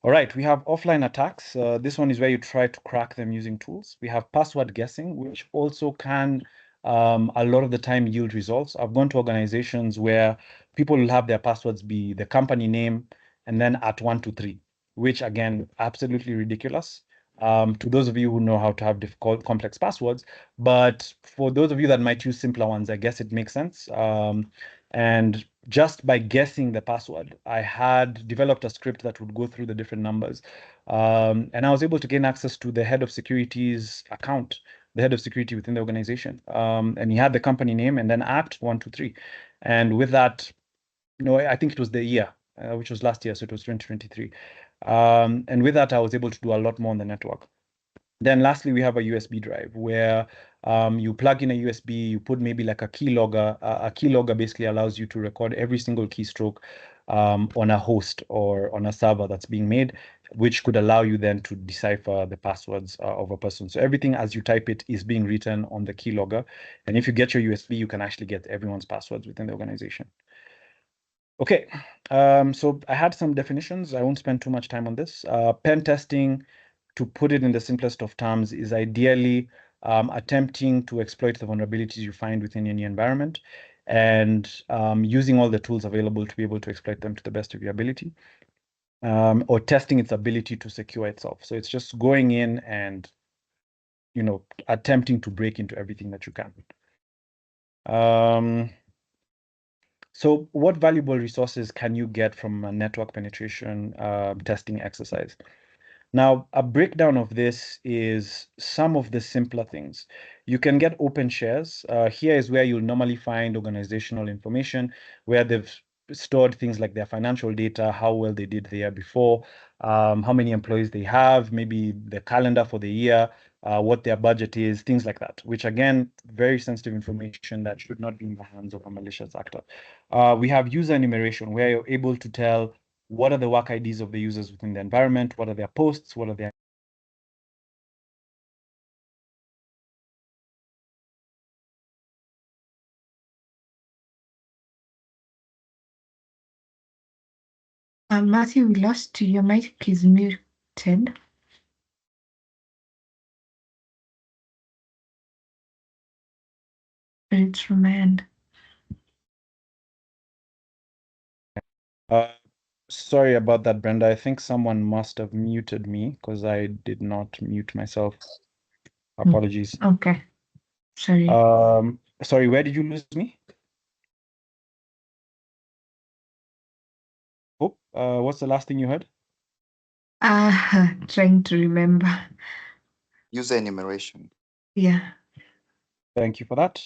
All right, we have offline attacks. This one is where you try to crack them using tools. We have password guessing, which also can a lot of the time yield results. I've gone to organizations where people will have their passwords be the company name and then @123, which again, absolutely ridiculous. To those of you who know how to have difficult, complex passwords, but for those of you that might use simpler ones, I guess it makes sense. And just by guessing the password, I had developed a script that would go through the different numbers. And I was able to gain access to the head of security's account, the head of security within the organization. And he had the company name and then @123. And with that, I think it was the year, which was last year, so it was 2023. And with that, I was able to do a lot more on the network. Then lastly, we have a USB drive where you plug in a USB, you put maybe like a keylogger. A keylogger basically allows you to record every single keystroke on a host or on a server that's being made, which could allow you then to decipher the passwords of a person. So everything as you type it is being written on the keylogger. And if you get your USB, you can actually get everyone's passwords within the organization. Okay, so I had some definitions. I won't spend too much time on this. Pen testing, to put it in the simplest of terms, is ideally attempting to exploit the vulnerabilities you find within any environment and using all the tools available to be able to exploit them to the best of your ability, or testing its ability to secure itself. So it's just going in and attempting to break into everything that you can. So what valuable resources can you get from a network penetration testing exercise? Now, a breakdown of this is some of the simpler things. You can get open shares. Here is where you'll normally find organizational information, where they've stored things like their financial data, how well they did the year before, how many employees they have, maybe the calendar for the year, what their budget is, things like that, which again, very sensitive information that should not be in the hands of a malicious actor. We have user enumeration, where you're able to tell what are the work IDs of the users within the environment, what are their posts, what are their Matthew, we lost you. Your mic is muted. It's from my end. Sorry about that, Brenda. I think someone must have muted me because I did not mute myself. Apologies. Okay. Sorry. Sorry, where did you lose me? Oh, what's the last thing you heard? Trying to remember. User enumeration. Yeah. Thank you for that.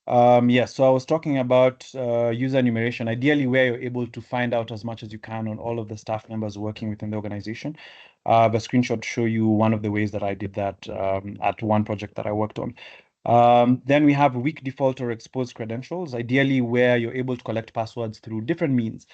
So I was talking about user enumeration, ideally where you're able to find out as much as you can on all of the staff members working within the organization. The screenshot to show you one of the ways that I did that at one project that I worked on. Then we have weak default or exposed credentials, ideally where you're able to collect passwords through different means,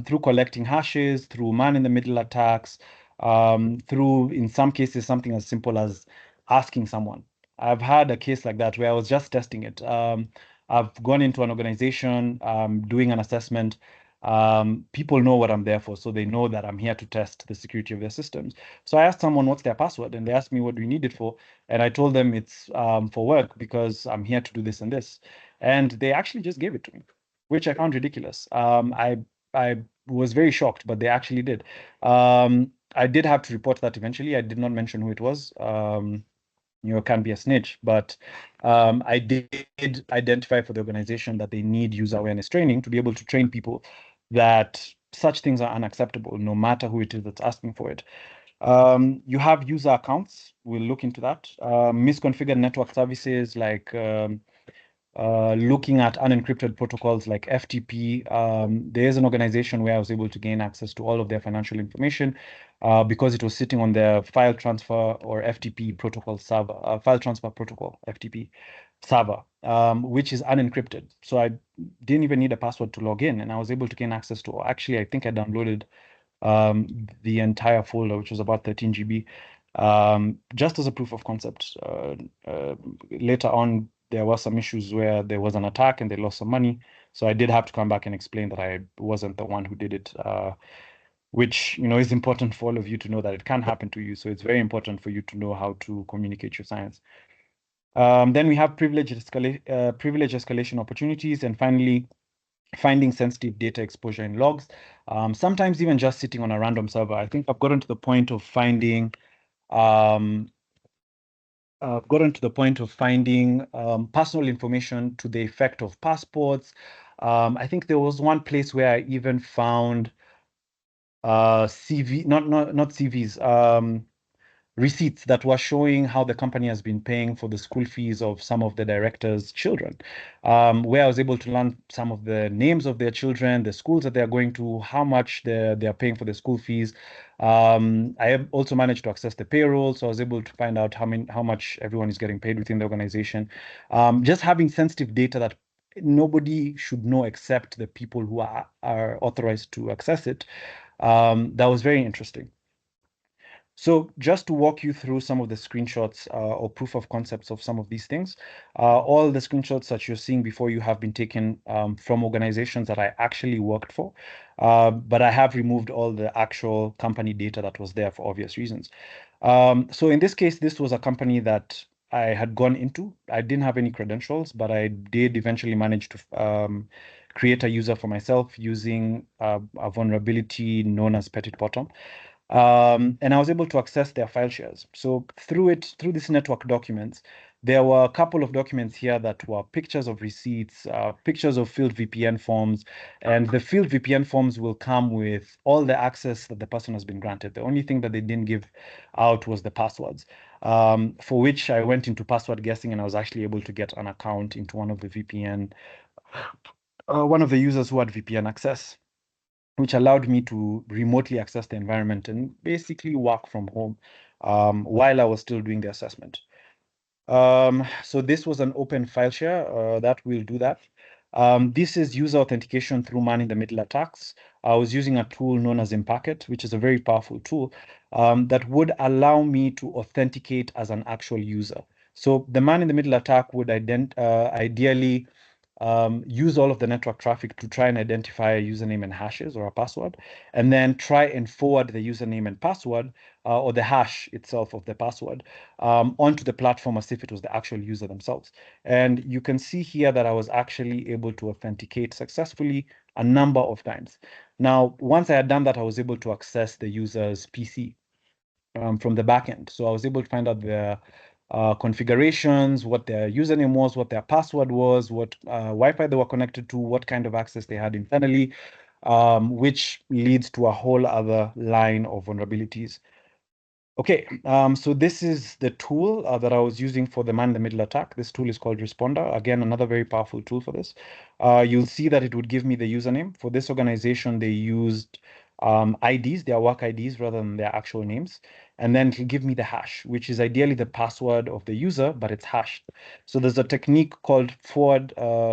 through collecting hashes, through man-in-the-middle attacks, through, in some cases, something as simple as asking someone. I've had a case like that where I was just testing it. I've gone into an organization, doing an assessment. People know what I'm there for, so they know that I'm here to test the security of their systems. So I asked someone what's their password, and they asked me what do you need it for, and I told them it's for work because I'm here to do this and this, and they actually just gave it to me, which I found ridiculous. I was very shocked, but they actually did. I did have to report that eventually. I did not mention who it was. Can be a snitch, but I did identify for the organization that they need user awareness training to be able to train people that such things are unacceptable, no matter who it is that's asking for it. You have user accounts. We'll look into that. Misconfigured network services like looking at unencrypted protocols like FTP. There is an organization where I was able to gain access to all of their financial information because it was sitting on their file transfer or FTP protocol server, file transfer protocol, FTP server, which is unencrypted. So I didn't even need a password to log in, and I was able to gain access to, actually, I think I downloaded the entire folder, which was about 13 GB, just as a proof of concept. Later on, there were some issues where there was an attack and they lost some money. So I did have to come back and explain that I wasn't the one who did it, which is important for all of you to know that it can happen to you. So it's very important for you to know how to communicate your science. Then we have privilege escalation opportunities, and finally, finding sensitive data exposure in logs, sometimes even just sitting on a random server. I think I've gotten to the point of finding personal information to the effect of passports. I think there was one place where I even found CV, not CVs, receipts that were showing how the company has been paying for the school fees of some of the directors' children, where I was able to learn some of the names of their children, the schools that they're going to, how much they're paying for the school fees. I have also managed to access the payroll, so I was able to find out how much everyone is getting paid within the organization. Just having sensitive data that nobody should know except the people who are authorized to access it. That was very interesting. So just to walk you through some of the screenshots or proof of concepts of some of these things, all the screenshots that you're seeing before you have been taken from organizations that I actually worked for, but I have removed all the actual company data that was there for obvious reasons. So in this case, this was a company that I had gone into. I didn't have any credentials, but I did eventually manage to create a user for myself using a vulnerability known as Petit Bottom. And I was able to access their file shares. So through this network documents, there were a couple of documents here that were pictures of receipts, pictures of field VPN forms, and the field VPN forms will come with all the access that the person has been granted. The only thing that they didn't give out was the passwords, for which I went into password guessing, and I was actually able to get an account into one of the users who had VPN access, which allowed me to remotely access the environment and basically work from home while I was still doing the assessment. So this was an open file share that will do that. This is user authentication through man-in-the-middle attacks. I was using a tool known as Impacket, which is a very powerful tool that would allow me to authenticate as an actual user. So the man-in-the-middle attack would ideally use all of the network traffic to try and identify a username and hashes or a password, and then try and forward the username and password or the hash itself of the password onto the platform as if it was the actual user themselves. And you can see here that I was actually able to authenticate successfully a number of times. Now, once I had done that, I was able to access the user's PC from the backend. So I was able to find out their configurations, what their username was, what their password was, what Wi-Fi they were connected to, what kind of access they had internally, which leads to a whole other line of vulnerabilities. Okay, so this is the tool that I was using for the man-in-the-middle attack. This tool is called Responder. Again, another very powerful tool for this. You'll see that it would give me the username. For this organization, they used IDs, their work IDs, rather than their actual names. And then it'll give me the hash, which is ideally the password of the user, but it's hashed. So there's a technique called forward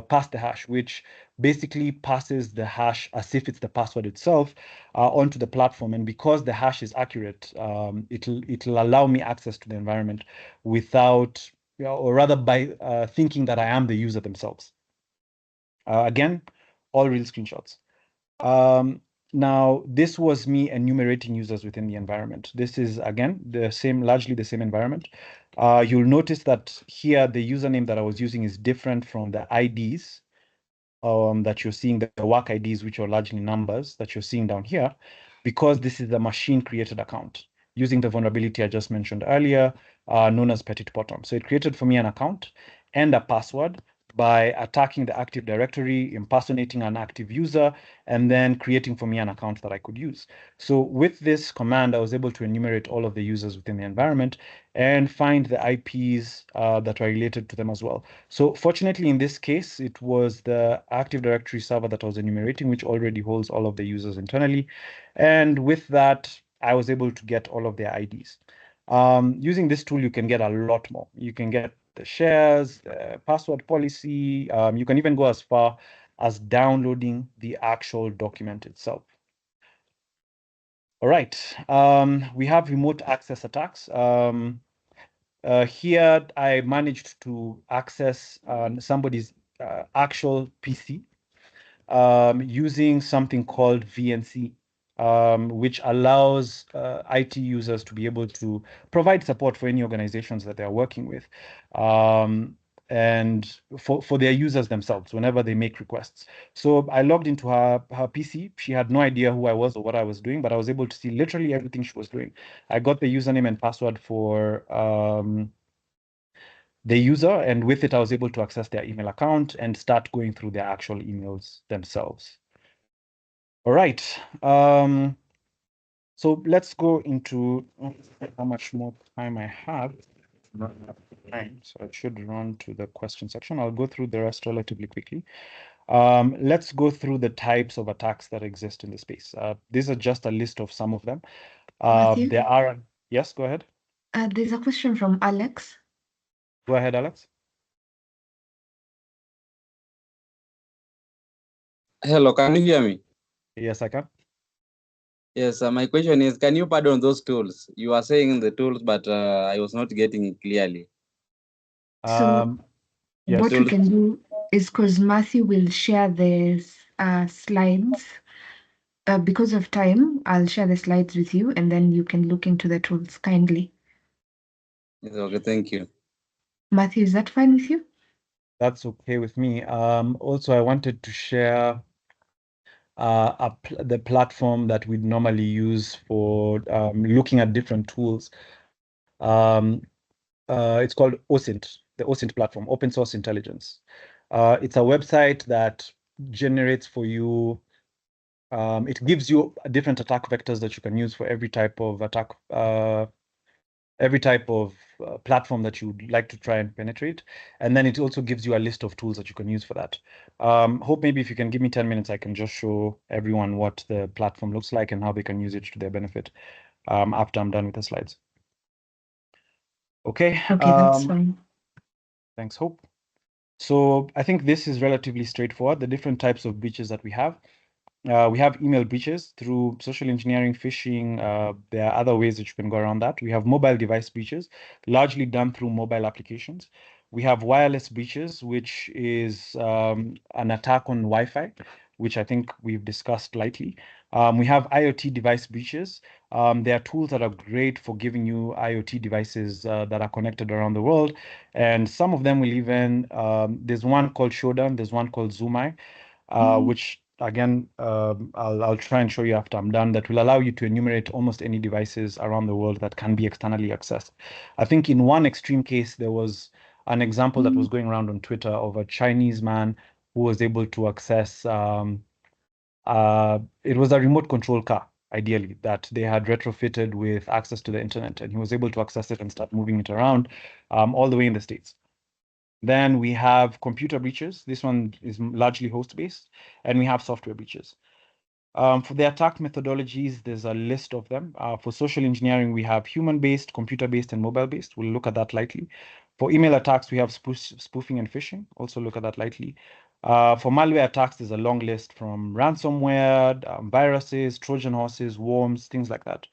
pass the hash, which basically passes the hash as if it's the password itself onto the platform. And because the hash is accurate, it'll allow me access to the environment without, or rather by thinking that I am the user themselves. Again, all real screenshots. Now, this was me enumerating users within the environment. This is, again, largely the same environment. You'll notice that here, the username that I was using is different from the IDs that you're seeing, the work IDs, which are largely numbers that you're seeing down here, because this is a machine-created account using the vulnerability I just mentioned earlier, known as Petit Bottom. So it created for me an account and a password by attacking the Active Directory, impersonating an active user, and then creating for me an account that I could use. So with this command, I was able to enumerate all of the users within the environment and find the IPs that are related to them as well. So fortunately, in this case, it was the Active Directory server that I was enumerating, which already holds all of the users internally. And with that, I was able to get all of their IDs. Using this tool, you can get a lot more. You can get the shares, the password policy. You can even go as far as downloading the actual document itself. All right, we have remote access attacks. Here, I managed to access somebody's actual PC using something called VNC, which allows IT users to be able to provide support for any organizations that they're working with, and for their users themselves whenever they make requests. So I logged into her PC. She had no idea who I was or what I was doing, but I was able to see literally everything she was doing. I got the username and password for the user, and with it, I was able to access their email account and start going through their actual emails themselves. All right. So let's go into how much more time I have. So I should run to the question section. I'll go through the rest relatively quickly. Let's go through the types of attacks that exist in the space. These are just a list of some of them. Mathew? There are, yes, go ahead. There's a question from Alex. Go ahead, Alex. Hello, can you hear me? Yes, I can. Yes, my question is, can you pardon those tools? You are saying the tools, but I was not getting it clearly. So yes. what we can do is, because Matthew will share the slides, because of time, I'll share the slides with you, and then you can look into the tools kindly. It's okay, thank you. Matthew, is that fine with you? That's okay with me. Also, I wanted to share the platform that we normally use for looking at different tools. It's called OSINT, the OSINT platform, Open Source Intelligence. It's a website that generates for you, it gives you different attack vectors that you can use for every type of attack, platform that you'd like to try and penetrate. And then it also gives you a list of tools that you can use for that. Hope maybe if you can give me 10 minutes, I can just show everyone what the platform looks like and how they can use it to their benefit after I'm done with the slides. Okay. Okay, that's fine. Thanks, Hope. So I think this is relatively straightforward, the different types of breaches that we have. We have email breaches through social engineering, phishing. There are other ways that you can go around that. We have mobile device breaches, largely done through mobile applications. We have wireless breaches, which is an attack on Wi-Fi, which I think we've discussed lightly. We have IoT device breaches. There are tools that are great for giving you IoT devices that are connected around the world. And some of them will even, there's one called Shodan, there's one called Zoomai, which again, I'll try and show you after I'm done, that will allow you to enumerate almost any devices around the world that can be externally accessed. I think in one extreme case, there was an example that was going around on Twitter of a Chinese man who was able to access, it was a remote control car. ideally, that they had retrofitted with access to the internet, and he was able to access it and start moving it around all the way in the States. Then we have computer breaches. This one is largely host-based, and we have software breaches. For the attack methodologies, there's a list of them. For social engineering, we have human-based, computer-based, and mobile-based. We'll look at that lightly. For email attacks, we have spoofing and phishing. Also look at that lightly. For malware attacks, there's a long list from ransomware, viruses, Trojan horses, worms, things like that.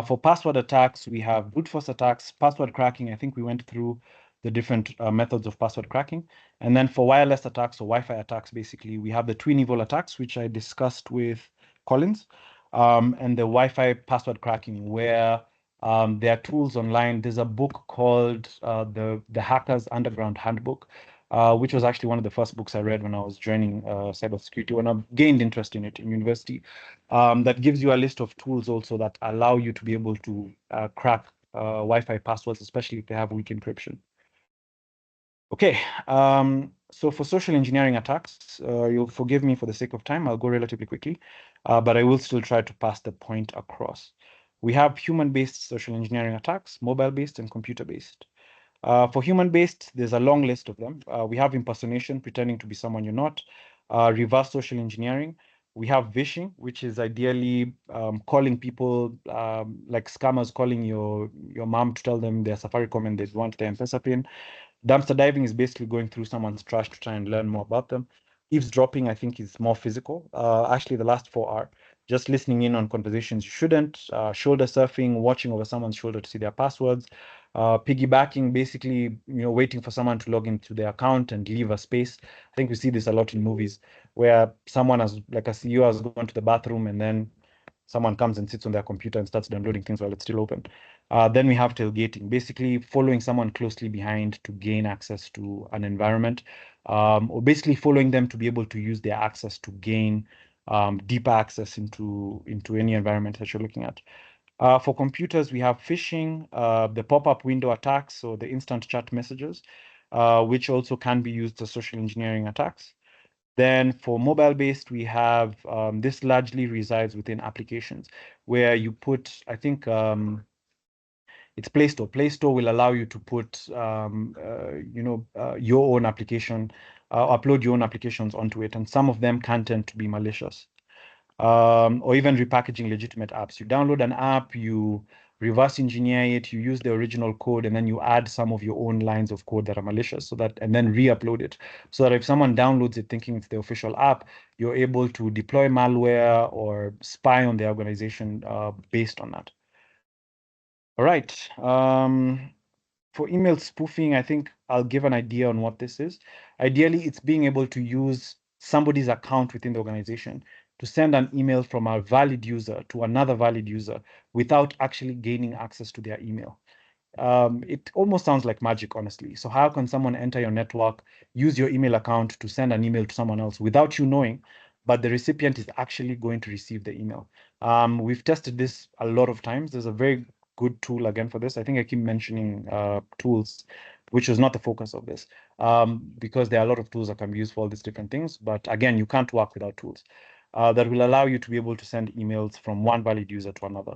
For password attacks, we have brute force attacks, password cracking. I think we went through the different methods of password cracking. And then for wireless attacks or Wi-Fi attacks, basically, we have the twin evil attacks, which I discussed with Collins, and the Wi-Fi password cracking, where there are tools online. There's a book called the Hackers Underground Handbook, which was actually one of the first books I read when I was joining cybersecurity, when I gained interest in it in university. That gives you a list of tools also that allow you to be able to crack Wi-Fi passwords, especially if they have weak encryption. Okay, so for social engineering attacks, you'll forgive me for the sake of time, I'll go relatively quickly, but I will still try to pass the point across. We have human-based social engineering attacks, mobile-based, and computer-based. For human-based, there's a long list of them. We have impersonation, pretending to be someone you're not, reverse social engineering. We have vishing, which is ideally calling people, like scammers calling your mom to tell them they're Safaricom and they want their M-Pesa pin. Dumpster diving is basically going through someone's trash to try and learn more about them. Eavesdropping, I think, is more physical. Actually, the last four are just listening in on conversations you shouldn't, shoulder surfing, watching over someone's shoulder to see their passwords, piggybacking, basically, waiting for someone to log into their account and leave a space. I think we see this a lot in movies where someone has, like a CEO has gone to the bathroom and then someone comes and sits on their computer and starts downloading things while it's still open. Then we have tailgating, basically following someone closely behind to gain access to an environment, or basically following them to be able to use their access to gain deeper access into any environment that you're looking at. For computers, we have phishing, the pop-up window attacks, or the instant chat messages, which also can be used as social engineering attacks. Then for mobile-based, we have this largely resides within applications where you put, I think it's Play Store. Play Store will allow you to put, your own application, upload your own applications onto it, and some of them can tend to be malicious. Or even repackaging legitimate apps. You download an app, you reverse engineer it, you use the original code, and then you add some of your own lines of code that are malicious, and then re-upload it. So that if someone downloads it thinking it's the official app, you're able to deploy malware or spy on the organization based on that. All right. For email spoofing, I think I'll give an idea on what this is. Ideally, it's being able to use somebody's account within the organization to send an email from a valid user to another valid user without actually gaining access to their email. It almost sounds like magic, honestly. So how can someone enter your network, use your email account to send an email to someone else without you knowing, but the recipient is actually going to receive the email? We've tested this a lot of times. There's a very good tool again for this. I think I keep mentioning tools, which was not the focus of this, because there are a lot of tools that can be used for all these different things. But again, you can't work without tools that will allow you to be able to send emails from one valid user to another.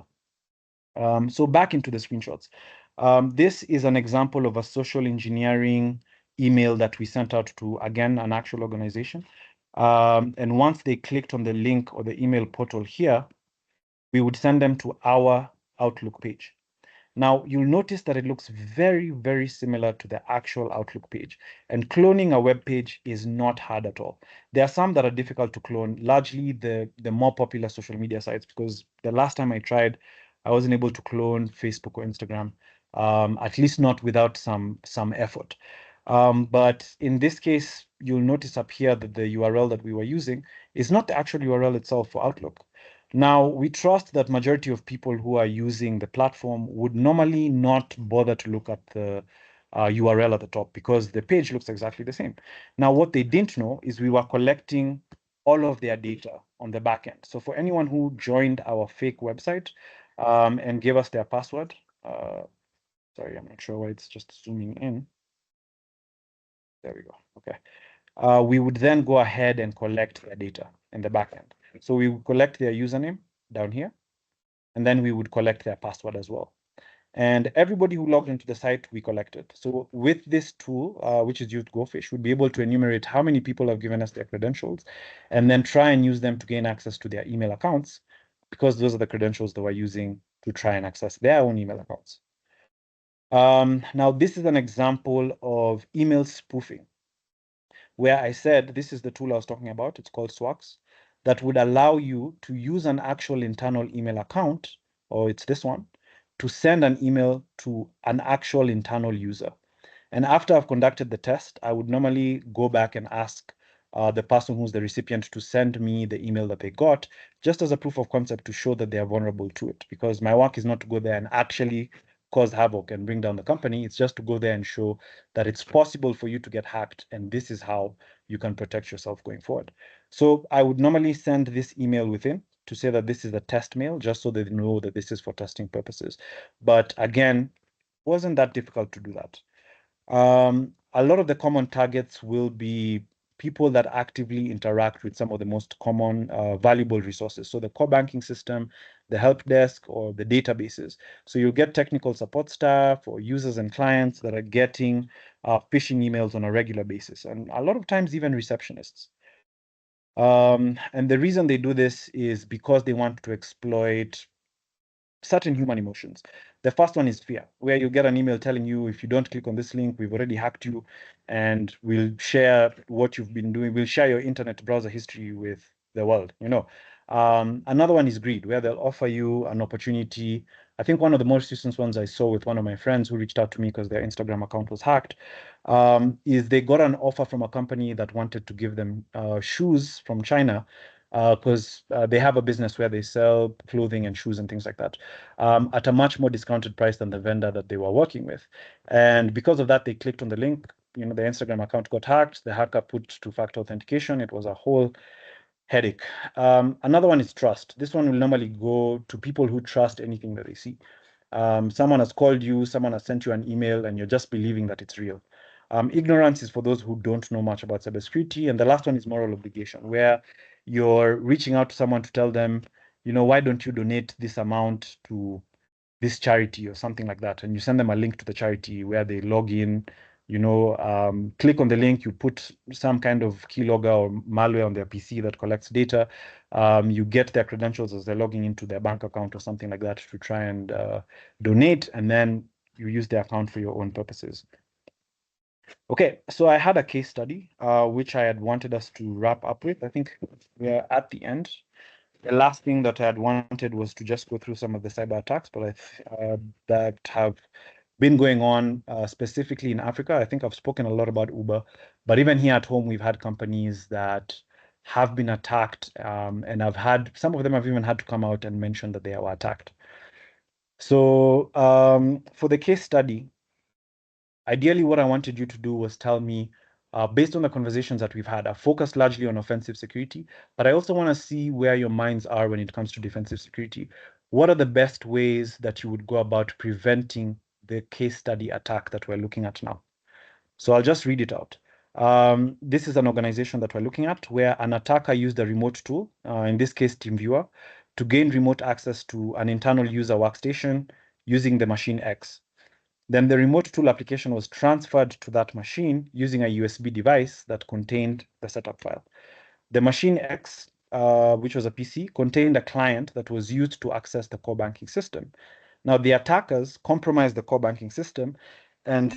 So back into the screenshots. This is an example of a social engineering email that we sent out to, again, an actual organization. And once they clicked on the link or the email portal here, we would send them to our Outlook page. Now, you'll notice that it looks very, very similar to the actual Outlook page. And cloning a web page is not hard at all. There are some that are difficult to clone, largely the more popular social media sites, because the last time I tried, I wasn't able to clone Facebook or Instagram, at least not without some effort. But in this case, you'll notice up here that the URL that we were using is not the actual URL itself for Outlook. Now, we trust that majority of people who are using the platform would normally not bother to look at the URL at the top because the page looks exactly the same. Now, what they didn't know is we were collecting all of their data on the back end. So for anyone who joined our fake website and gave us their password, sorry, I'm not sure why it's just zooming in. There we go. Okay. We would then go ahead and collect their data in the back end. So we would collect their username, down here, and then we would collect their password as well. And everybody who logged into the site, we collected. So with this tool, which is used GoFish, we'd be able to enumerate how many people have given us their credentials and then try and use them to gain access to their email accounts, because those are the credentials they were using to try and access their own email accounts. Now, this is an example of email spoofing, where I said this is the tool I was talking about. It's called Swax, that would allow you to use an actual internal email account, or it's this one, to send an email to an actual internal user. And after I've conducted the test, I would normally go back and ask the person who's the recipient to send me the email that they got, just as a proof of concept to show that they are vulnerable to it. Because my work is not to go there and actually cause havoc and bring down the company. It's just to go there and show that it's possible for you to get hacked, and this is how you can protect yourself going forward. So I would normally send this email within to say that this is a test mail, just so they know that this is for testing purposes. But again, wasn't that difficult to do that. A lot of the common targets will be people that actively interact with some of the most common valuable resources. So the core banking system, the help desk, or the databases. So you'll get technical support staff or users and clients that are getting phishing emails on a regular basis, and a lot of times even receptionists. And the reason they do this is because they want to exploit certain human emotions. The first one is fear, where you get an email telling you, if you don't click on this link, we've already hacked you, and we'll share what you've been doing. We'll share your internet browser history with the world, you know. Another one is greed, where they'll offer you an opportunity. I think one of the most recent ones I saw with one of my friends who reached out to me because their Instagram account was hacked, is they got an offer from a company that wanted to give them shoes from China, because they have a business where they sell clothing and shoes and things like that, at a much more discounted price than the vendor that they were working with. And because of that, they clicked on the link. You know, the Instagram account got hacked. The hacker put two-factor authentication. It was a whole headache. Another one is trust. This one will normally go to people who trust anything that they see. Someone has called you, someone has sent you an email, and you're just believing that it's real. Ignorance is for those who don't know much about cybersecurity. And the last one is moral obligation, where you're reaching out to someone to tell them, you know, why don't you donate this amount to this charity or something like that, and you send them a link to the charity where they log in, you know, click on the link, you put some kind of keylogger or malware on their PC that collects data, you get their credentials as they're logging into their bank account or something like that to try and donate, and then you use the account for your own purposes. Okay, so I had a case study, which I had wanted us to wrap up with. I think we're at the end. The last thing that I had wanted was to just go through some of the cyber attacks, but that have been going on specifically in Africa. I think I've spoken a lot about Uber, but even here at home, we've had companies that have been attacked, and I've had some of them have even had to come out and mention that they were attacked. So for the case study, ideally, what I wanted you to do was tell me, based on the conversations that we've had, I focused largely on offensive security, but I also want to see where your minds are when it comes to defensive security. What are the best ways that you would go about preventing the case study attack that we're looking at now? So I'll just read it out. This is an organization that we're looking at where an attacker used a remote tool, in this case, TeamViewer, to gain remote access to an internal user workstation using the machine X. Then the remote tool application was transferred to that machine using a USB device that contained the setup file. The machine X, which was a PC, contained a client that was used to access the core banking system. Now, the attackers compromised the core banking system and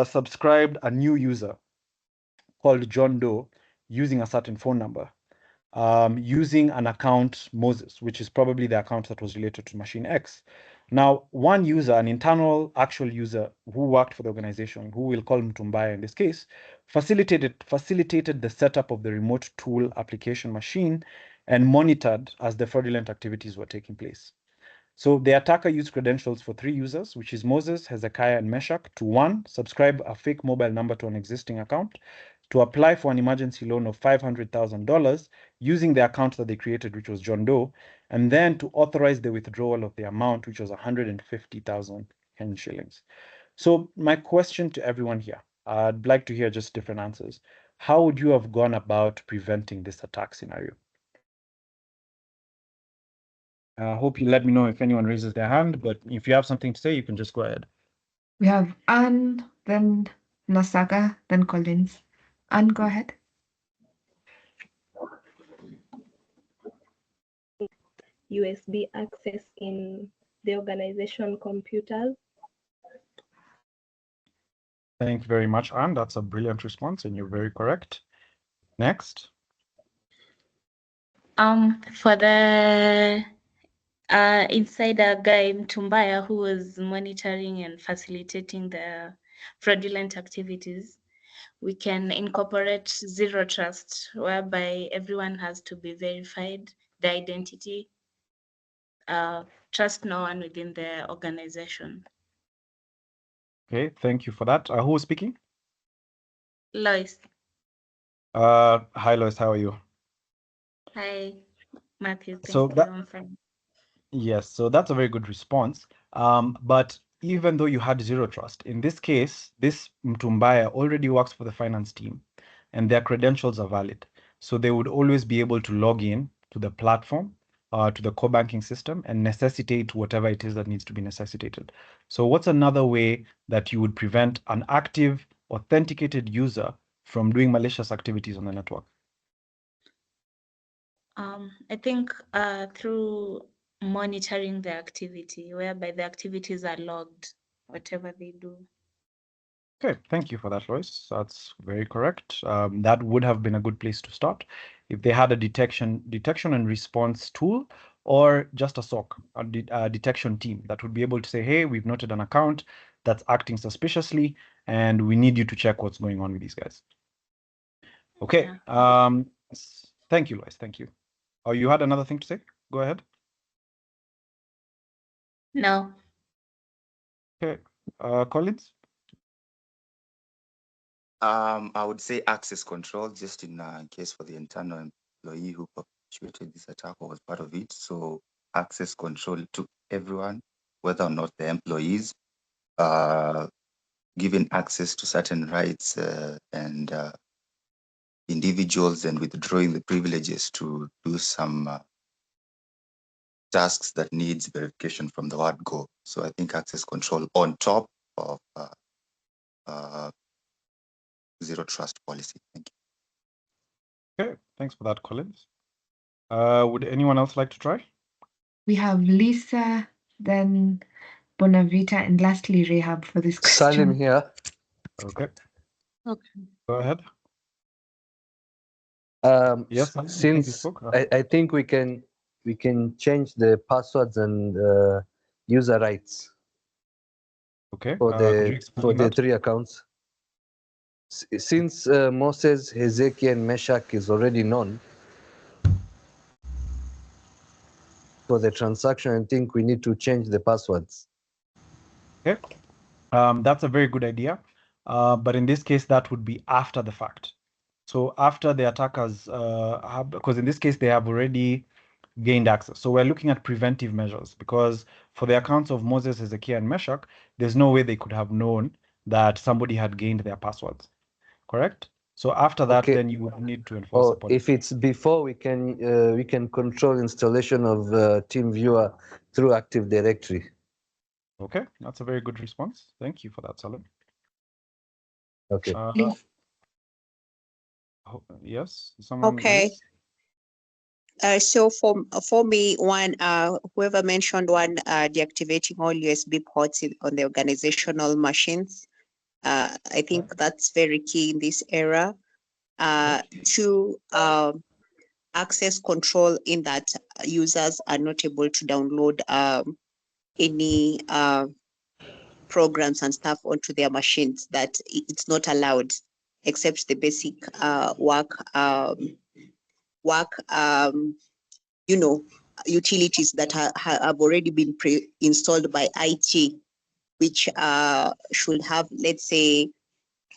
subscribed a new user called John Doe using a certain phone number, using an account Moses, which is probably the account that was related to Machine X. Now, one user, an internal actual user who worked for the organization, who we'll call Mtumbaya in this case, facilitated the setup of the remote tool application machine and monitored as the fraudulent activities were taking place. So the attacker used credentials for 3 users, which is Moses, Hezekiah, and Meshach, to 1, subscribe a fake mobile number to an existing account, to apply for an emergency loan of $500,000 using the account that they created, which was John Doe, and then to authorize the withdrawal of the amount, which was 150,000 Kenyan shillings. So my question to everyone here, I'd like to hear just different answers. How would you have gone about preventing this attack scenario? I hope you let me know if anyone raises their hand, but if you have something to say, you can just go ahead. We have Anne, then Nasaga, then Collins. Anne, go ahead. USB access in the organization computers. Thank you very much, Anne. That's a brilliant response, and you're very correct. Next. For the insider guy Mtumbaya, who was monitoring and facilitating the fraudulent activities, we can incorporate zero trust, whereby everyone has to be verified, the identity, trust no one within the organization. Okay, thank you for that. Who is speaking? Lois. Hi, Lois. How are you? Hi, Matthew. So Thank you. I'm fine. Yes, so that's a very good response. But even though you had zero trust, in this case, this Mtumbaya already works for the finance team and their credentials are valid. So they would always be able to log in to the platform, to the core banking system and necessitate whatever it is that needs to be necessitated. So what's another way that you would prevent an active, authenticated user from doing malicious activities on the network? I think through monitoring the activity, whereby the activities are logged, whatever they do. Okay, thank you for that, Lois. That's very correct. That would have been a good place to start if they had a detection and response tool, or just a SOC, a detection team that would be able to say, hey, we've noted an account that's acting suspiciously, and we need you to check what's going on with these guys. Okay. Yeah. Thank you, Lois. Thank you. Oh, you had another thing to say? Go ahead. No. Okay. Collins? I would say access control, just in case for the internal employee who perpetuated this attack or was part of it. So access control to everyone, whether or not the employees, giving access to certain rights and individuals, and withdrawing the privileges to do some tasks that needs verification from the word go. So I think access control on top of zero trust policy. Thank you. Okay, thanks for that, Collins. Would anyone else like to try? We have Lisa, then Bonavita, and lastly Rehab for this question. Salim here. Okay. Okay. Go ahead. Yes, I think you Since spoke. I think we can change the passwords and user rights Okay. for Could you the explain that? 3 accounts. Since Moses, Hezekiah, and Meshach is already known for the transaction, I think we need to change the passwords. Okay. That's a very good idea. But in this case, that would be after the fact. So after the attackers have, because in this case, they have already gained access. So we're looking at preventive measures, because for the accounts of Moses, Hezekiah, and Meshach, there's no way they could have known that somebody had gained their passwords. Correct? So after that, Okay. then you would need to enforce a Or policy. if it's before, we can control installation of TeamViewer through Active Directory. Okay, that's a very good response. Thank you for that, Salim. Okay. Yes, someone. Okay. So for me, whoever mentioned deactivating all USB ports on the organizational machines, I think that's very key in this era. Two, access control, in that users are not able to download any programs and stuff onto their machines, that it's not allowed, except the basic work utilities that have already been pre-installed by IT, which should have, let's say,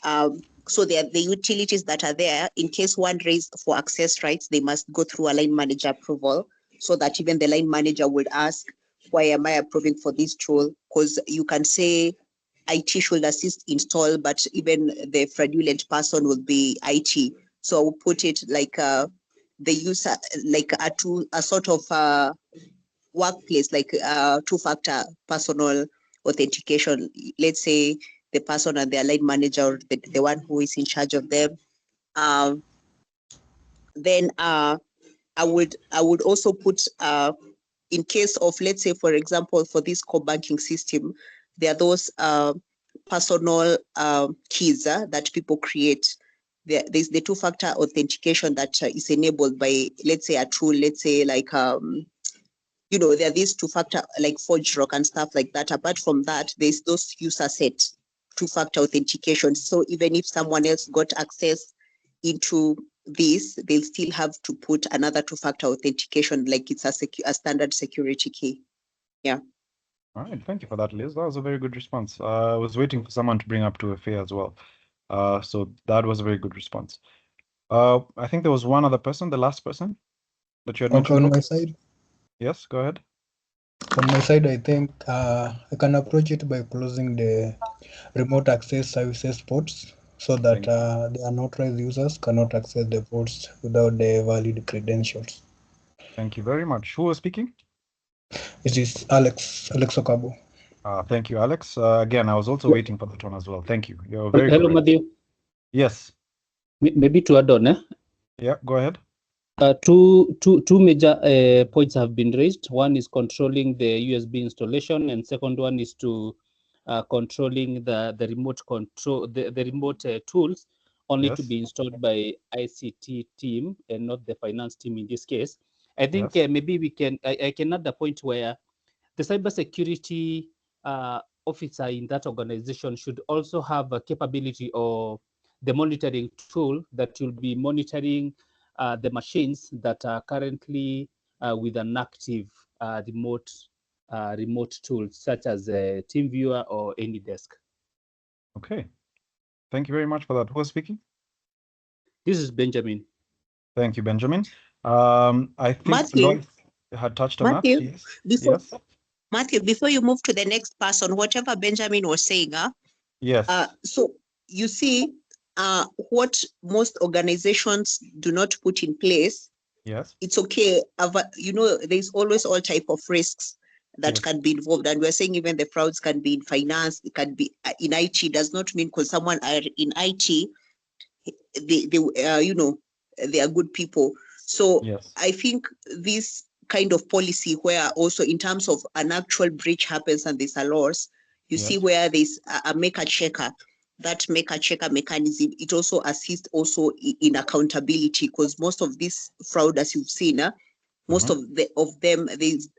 so the utilities that are there, in case one raised for access rights, they must go through a line manager approval, so that even the line manager would ask, why am I approving for this tool? Because you can say IT should assist install, but even the fraudulent person will be IT. So we'll put it like the user, like a sort of workplace, like two-factor personal authentication. Let's say the person and their line manager, or the one who is in charge of them. Then I would also put in case of, let's say, for example, for this core banking system, there are those personal keys that people create. There's the two-factor authentication that is enabled by, let's say, a tool, let's say like there are these two-factor like ForgeRock and stuff like that. Apart from that, there's those user set two-factor authentication. So even if someone else got access into this, they'll still have to put another two-factor authentication, like it's a standard security key. Yeah. All right, thank you for that, Liz. That was a very good response. I was waiting for someone to bring up 2FA as well. So that was a very good response. I think there was one other person, the last person that you had Okay, mentioned. on my side. Yes, go ahead. On my side, I think I can approach it by closing the remote access services ports so that the unauthorized users cannot access the ports without the valid credentials. Thank you very much. Who was speaking? It is Alex Okabo. Thank you, Alex. Again, I was also waiting for that one as well. Thank you. You're very Hello, correct. Mathew. Yes. Maybe to add on, Yeah, go ahead. Two major points have been raised. One is controlling the USB installation, and second one is to controlling the remote control, the remote tools only to be installed by ICT team and not the finance team in this case. I think maybe we can, I can add the point where the cybersecurity officer in that organization should also have a capability of the monitoring tool that will be monitoring the machines that are currently with an active remote tool, such as a TeamViewer or AnyDesk. Okay. Thank you very much for that. Who was speaking? This is Benjamin. Thank you, Benjamin. I think Mathew, Lloyd had touched on that. Yes. Mathew, before you move to the next person, whatever Benjamin was saying, yes. So you see, what most organizations do not put in place. Yes. It's okay. There's always all type of risks that can be involved, and we're saying even the frauds can be in finance, it can be in IT. Does not mean because someone are in IT, they are good people. So I think this kind of policy where also in terms of an actual breach happens and there's a loss, you see where there's a maker checker. That maker checker mechanism, it also assists also in accountability, because most of this fraud, as you've seen, most of them,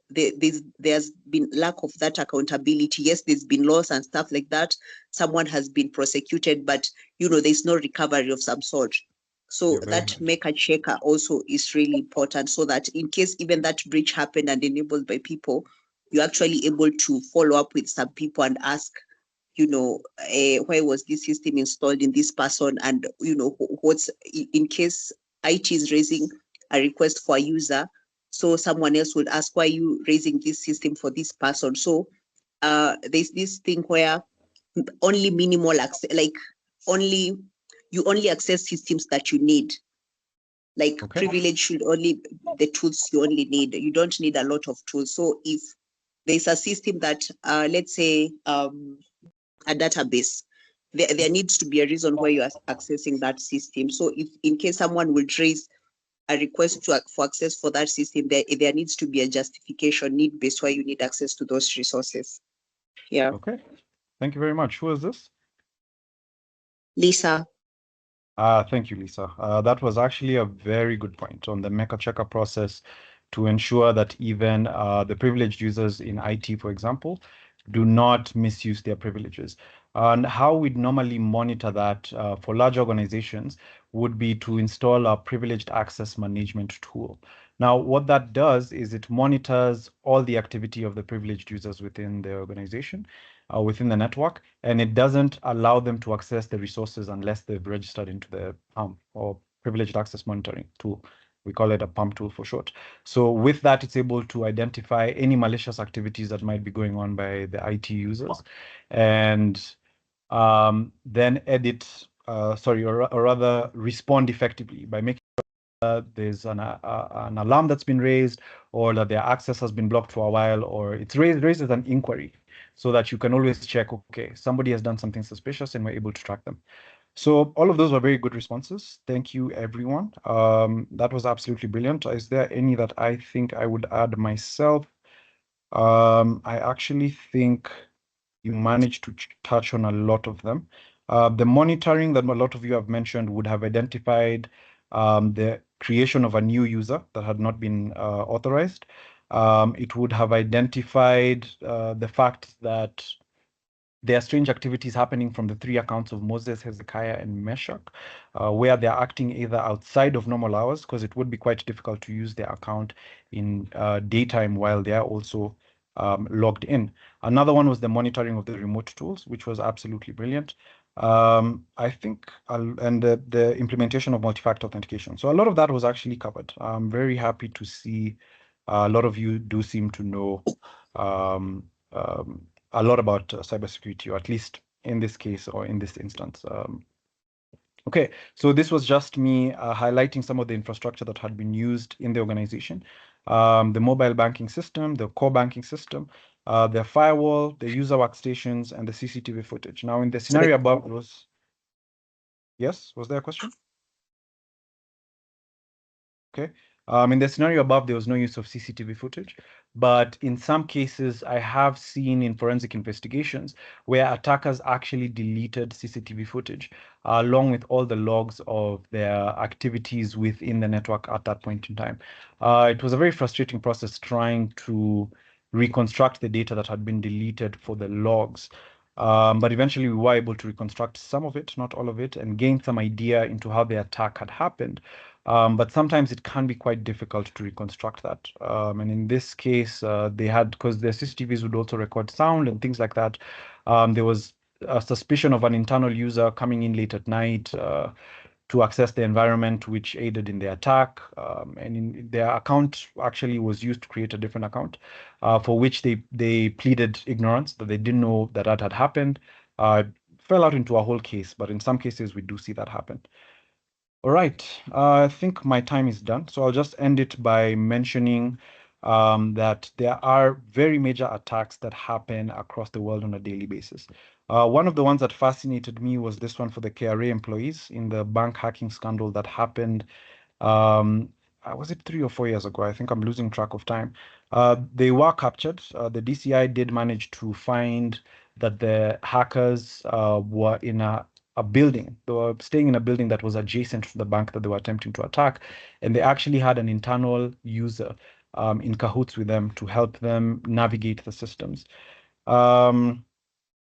there's been lack of that accountability. Yes, there's been loss and stuff like that. Someone has been prosecuted, but there's no recovery of some sort. So that maker checker also is really important, so that in case even that breach happened and enabled by people, you're actually able to follow up with some people and ask, why was this system installed in this person, and what's in case IT is raising a request for a user, so someone else would ask, why are you raising this system for this person? So there's this thing where only minimal access, like you only access systems that you need. Like privilege should only the tools you only need. You don't need a lot of tools. So if there's a system that let's say a database, there needs to be a reason why you are accessing that system. So if in case someone will raise a request for access for that system, there needs to be a justification, need based why you need access to those resources. Yeah. Okay. Thank you very much. Who is this? Lisa. Thank you, Lisa. That was actually a very good point on the maker checker process to ensure that even the privileged users in IT, for example, do not misuse their privileges. And how we'd normally monitor that for large organizations would be to install a privileged access management tool. Now, what that does is it monitors all the activity of the privileged users within the organization, within the network, and it doesn't allow them to access the resources unless they've registered into the PAM, or Privileged Access Monitoring tool. We call it a PAM tool for short. So with that, it's able to identify any malicious activities that might be going on by the IT users, and then edit, or rather respond effectively by making there's an alarm that's been raised, or that their access has been blocked for a while, or it's raised as an inquiry, so that you can always check, okay, somebody has done something suspicious and we're able to track them. So all of those were very good responses. Thank you, everyone. That was absolutely brilliant. Is there any that I think I would add myself? I actually think you managed to touch on a lot of them. The monitoring that a lot of you have mentioned would have identified the creation of a new user that had not been authorized. It would have identified the fact that there are strange activities happening from the 3 accounts of Moses, Hezekiah, and Meshach, where they're acting either outside of normal hours, because it would be quite difficult to use their account in daytime while they're also logged in. Another one was the monitoring of the remote tools, which was absolutely brilliant. I think, and the implementation of multi-factor authentication. So a lot of that was actually covered. I'm very happy to see a lot of you do seem to know a lot about cybersecurity, or at least in this case or in this instance. Okay, so this was just me highlighting some of the infrastructure that had been used in the organization. The mobile banking system, the core banking system, the firewall, the user workstations, and the CCTV footage. Now, in the scenario above was... Yes, was there a question? Okay. In the scenario above, there was no use of CCTV footage, but in some cases, I have seen in forensic investigations where attackers actually deleted CCTV footage along with all the logs of their activities within the network at that point in time. It was a very frustrating process trying to reconstruct the data that had been deleted for the logs. But eventually we were able to reconstruct some of it, not all of it, and gain some idea into how the attack had happened. But sometimes it can be quite difficult to reconstruct that. And in this case, they had, because the CCTVs would also record sound and things like that, there was a suspicion of an internal user coming in late at night to access the environment, which aided in the attack. And in their account actually was used to create a different account for which they pleaded ignorance, that they didn't know that that had happened. Fell out into a whole case, but in some cases we do see that happen. All right, I think my time is done. So I'll just end it by mentioning that there are very major attacks that happen across the world on a daily basis. One of the ones that fascinated me was this one for the KRA employees in the bank hacking scandal that happened. Was it 3 or 4 years ago? I think I'm losing track of time. They were captured. The DCI did manage to find that the hackers were in a building. They were staying in a building that was adjacent to the bank that they were attempting to attack. And they actually had an internal user in cahoots with them to help them navigate the systems.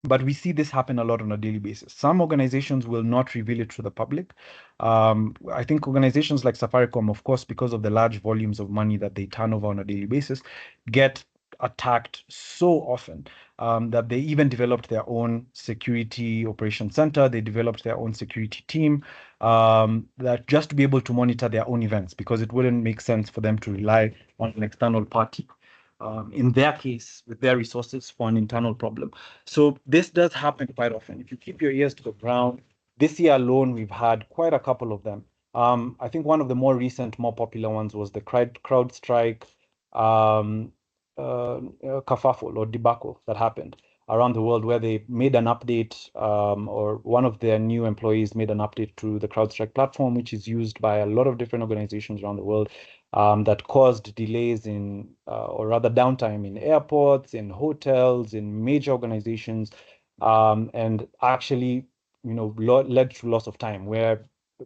But we see this happen a lot on a daily basis. Some organizations will not reveal it to the public. I think organizations like Safaricom, of course, because of the large volumes of money that they turn over on a daily basis, get attacked so often that they even developed their own security operation center. They developed their own security team that just to be able to monitor their own events, because it wouldn't make sense for them to rely on an external party. In their case, with their resources for an internal problem. So this does happen quite often. If you keep your ears to the ground, this year alone, we've had quite a couple of them. I think one of the more recent, more popular ones was the CrowdStrike kerfuffle or debacle that happened around the world, where they made an update, or one of their new employees made an update to the CrowdStrike platform, which is used by a lot of different organizations around the world, that caused delays in, or rather downtime in airports, in hotels, in major organizations, and actually, led to loss of time, where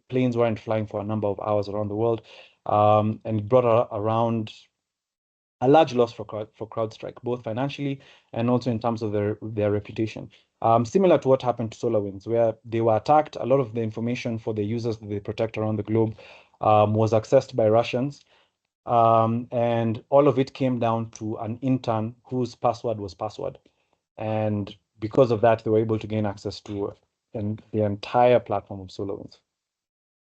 planes weren't flying for a number of hours around the world, and it brought around a large loss for CrowdStrike, both financially and also in terms of their reputation. Similar to what happened to SolarWinds, where they were attacked. A lot of the information for the users that they protect around the globe was accessed by Russians. And all of it came down to an intern whose password was password. And because of that, they were able to gain access to the entire platform of SolarWinds.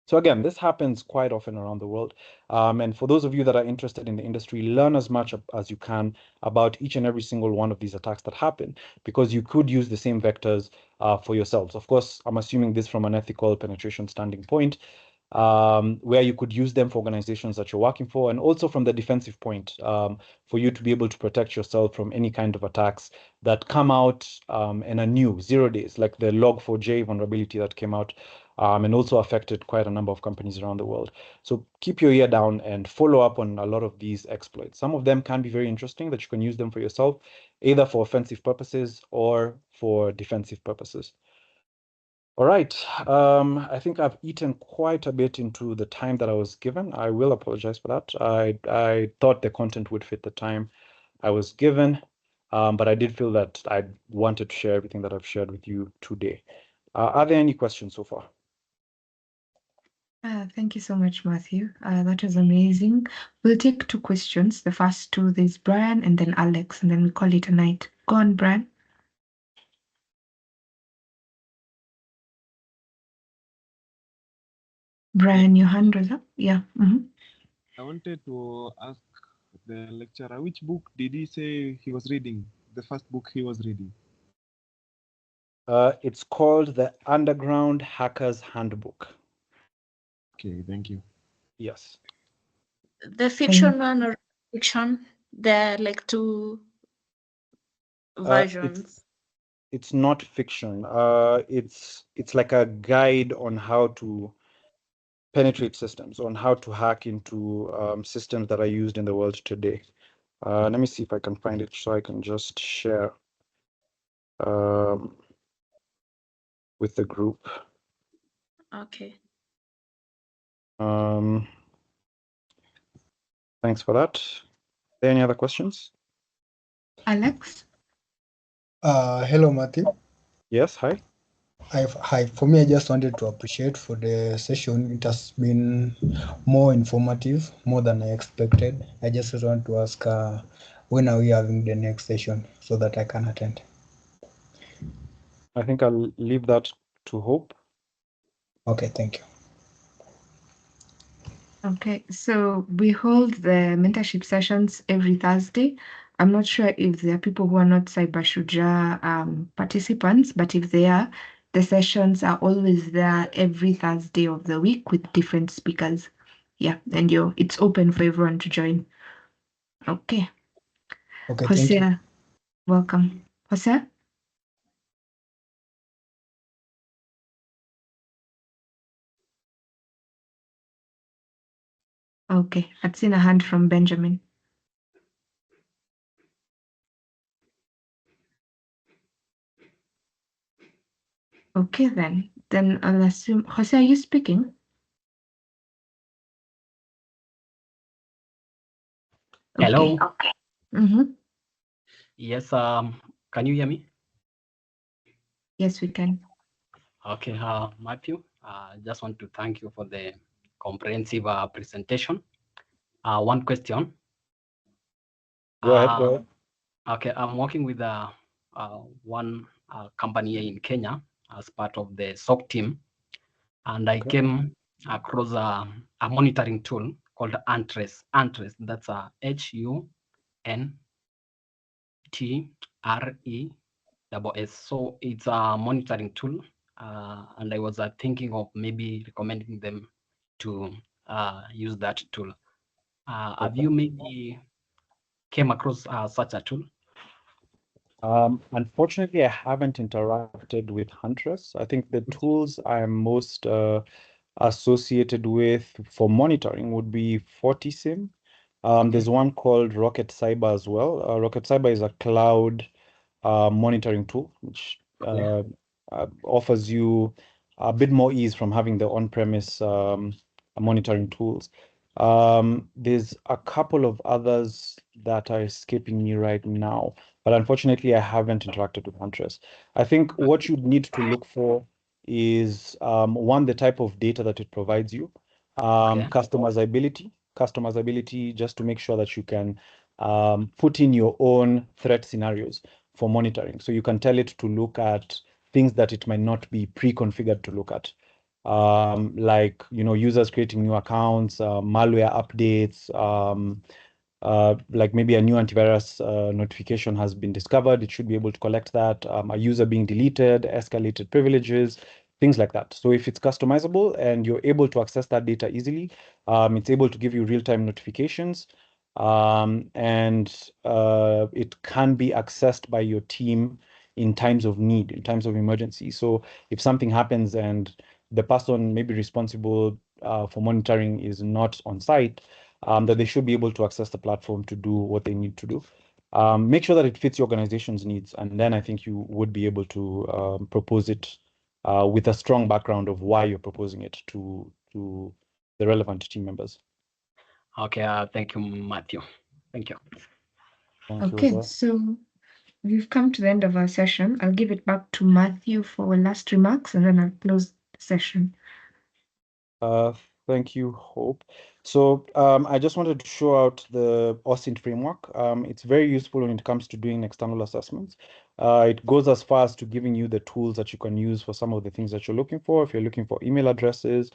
So again, this happens quite often around the world. And for those of you that are interested in the industry, learn as much as you can about each and every single one of these attacks that happen, because you could use the same vectors for yourselves. Of course, I'm assuming this from an ethical penetration standing point. where you could use them for organizations that you're working for, and also from the defensive point, for you to be able to protect yourself from any kind of attacks that come out and are new, 0 days, like the Log4j vulnerability that came out and also affected quite a number of companies around the world. So keep your ear down and follow up on a lot of these exploits. Some of them can be very interesting that you can use them for yourself, either for offensive purposes or for defensive purposes. All right. I think I've eaten quite a bit into the time that I was given. I will apologize for that. I thought the content would fit the time I was given, but I did feel that I wanted to share everything that I've shared with you today. Are there any questions so far? Thank you so much, Matthew. That was amazing. We'll take 2 questions. The first 2, there's Brian and then Alex, and then we call it a night. Go on, Brian. Brian, your hand was up? Yeah. I wanted to ask the lecturer, which book did he say he was reading? The first book he was reading? It's called The Underground Hacker's Handbook. Okay, thank you. Yes. The fiction one or fiction? There are like 2 versions. It's not fiction. It's like a guide on how to penetrate systems, on how to hack into systems that are used in the world today. Let me see if I can find it so I can just share with the group. Okay. Thanks for that. Are there any other questions? Alex? Hello, Matthew. Yes, hi. Hi. For me, I just wanted to appreciate for the session. It has been more informative, more than I expected. I just want to ask, when are we having the next session so that I can attend? I think I'll leave that to Hope. Okay, thank you. Okay, so we hold the mentorship sessions every Thursday. I'm not sure if there are people who are not Cyber Shuja participants, but if they are, the sessions are always there every Thursday of the week with different speakers. Yeah, and it's open for everyone to join. Okay. Okay, thank you. Hosea, welcome. Hosea? Okay, I'd seen a hand from Benjamin. Okay, then I'll assume. Jose, are you speaking? Hello. Okay. Mm-hmm. Yes. Can you hear me? Yes, we can. Okay. Matthew, just want to thank you for the comprehensive presentation. One question. Go ahead. Okay, I'm working with one company here in Kenya as part of the SOC team, and I came across a monitoring tool called Antres. Antres, that's a HUNTRESS. So it's a monitoring tool, and I was thinking of maybe recommending them to use that tool. Have you maybe came across such a tool? Unfortunately, I haven't interacted with Huntress. I think the tools I'm most associated with for monitoring would be FortiSIM. There's one called Rocket Cyber as well. Rocket Cyber is a cloud monitoring tool, which offers you a bit more ease from having the on-premise monitoring tools. There's a couple of others that are escaping me right now, but unfortunately, I haven't interacted with Huntress. I think what you need to look for is one, the type of data that it provides you, customizability just to make sure that you can put in your own threat scenarios for monitoring. So you can tell it to look at things that it might not be pre-configured to look at. Like, users creating new accounts, malware updates, like maybe a new antivirus notification has been discovered. It should be able to collect that. A user being deleted, escalated privileges, things like that. So if it's customizable and you're able to access that data easily, it's able to give you real-time notifications, and it can be accessed by your team in times of need, in times of emergency. So if something happens and the person maybe responsible for monitoring is not on site, that they should be able to access the platform to do what they need to do. Make sure that it fits your organization's needs, and then I think you would be able to propose it with a strong background of why you're proposing it to the relevant team members. Okay, thank you, Mathew. Thank you. Thank you, Okay, Jose. so we've come to the end of our session. I'll give it back to Mathew for last remarks, and then I'll close the session. Thank you, Hope. So I just wanted to show out the OSINT framework. It's very useful when it comes to doing external assessments. It goes as far as to giving you the tools that you can use for some of the things that you're looking for. If you're looking for email addresses,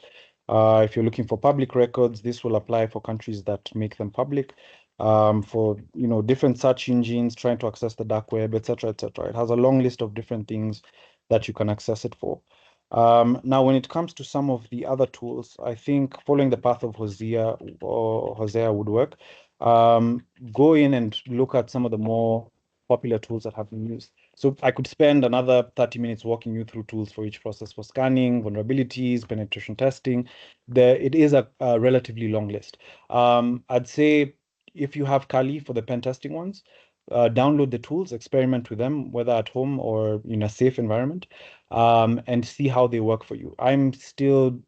if you're looking for public records, this will apply for countries that make them public. For different search engines, trying to access the dark web, etc., etc. It has a long list of different things that you can access it for. Now, when it comes to some of the other tools, I think following the path of Hosea would work. Go in and look at some of the more popular tools that have been used. So I could spend another 30 minutes walking you through tools for each process, for scanning, vulnerabilities, penetration testing. It is a relatively long list. I'd say if you have Kali for the pen testing ones, download the tools, experiment with them, whether at home or in a safe environment, and see how they work for you. I'm still,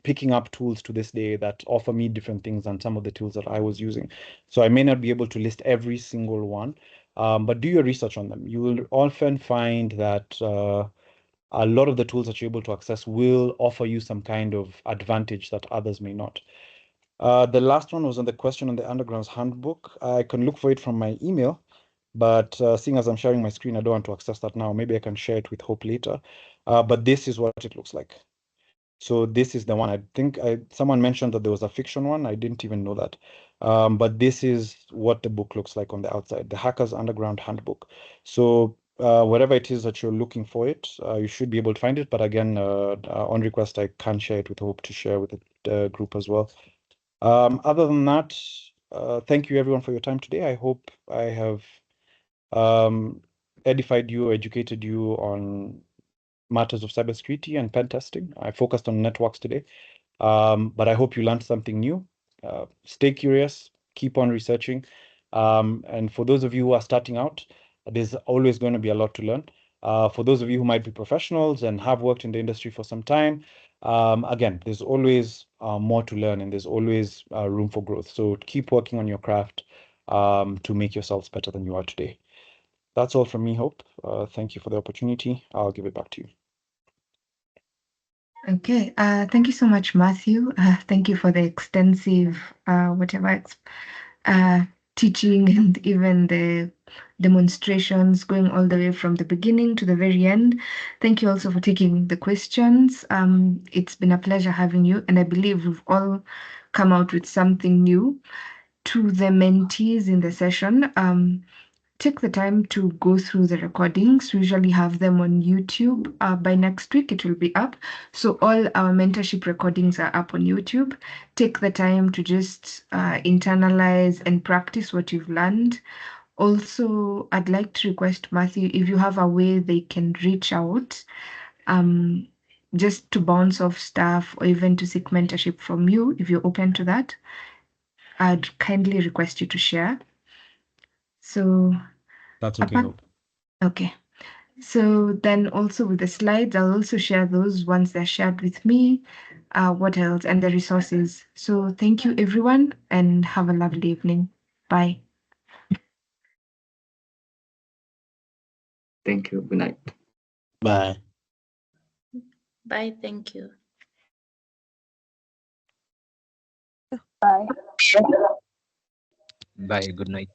picking up tools to this day that offer me different things than some of the tools that I was using. So I may not be able to list every single one, but do your research on them. You will often find that a lot of the tools that you're able to access will offer you some kind of advantage that others may not. The last one was on the question on the Underground's handbook. I can look for it from my email, but seeing as I'm sharing my screen, I don't want to access that now. Maybe I can share it with Hope later. But this is what it looks like. So this is the one. I think someone mentioned that there was a fiction one. I didn't even know that. But this is what the book looks like on the outside, the Hackers Underground Handbook. So whatever it is that you're looking for it, you should be able to find it. But again, on request, I can share it with Hope to share with the group as well. Other than that, thank you everyone for your time today. I hope I have edified you, educated you on matters of cybersecurity and pen testing. I focused on networks today, but I hope you learned something new. Stay curious, keep on researching. And for those of you who are starting out, there's always going to be a lot to learn. For those of you who might be professionals and have worked in the industry for some time, again, there's always more to learn, and there's always room for growth. So keep working on your craft to make yourselves better than you are today. That's all from me, Hope. Thank you for the opportunity. I'll give it back to you. Okay, thank you so much, Mathew. Thank you for the extensive, teaching and even the demonstrations going all the way from the beginning to the very end. Thank you also for taking the questions. It's been a pleasure having you, and I believe we've all come out with something new. To the mentees in the session, take the time to go through the recordings. We usually have them on YouTube. By next week, it will be up. So all our mentorship recordings are up on YouTube. Take the time to just internalize and practice what you've learned. Also, I'd like to request Mathew, if you have a way they can reach out, just to bounce off stuff or even to seek mentorship from you, if you're open to that, I'd kindly request you to share. So that's okay. Hope. Okay. So then also with the slides, I'll also share those once they're shared with me. What else? And the resources. So thank you, everyone, and have a lovely evening. Bye. Thank you. Good night. Bye. Bye. Thank you. Bye. Bye. Good night.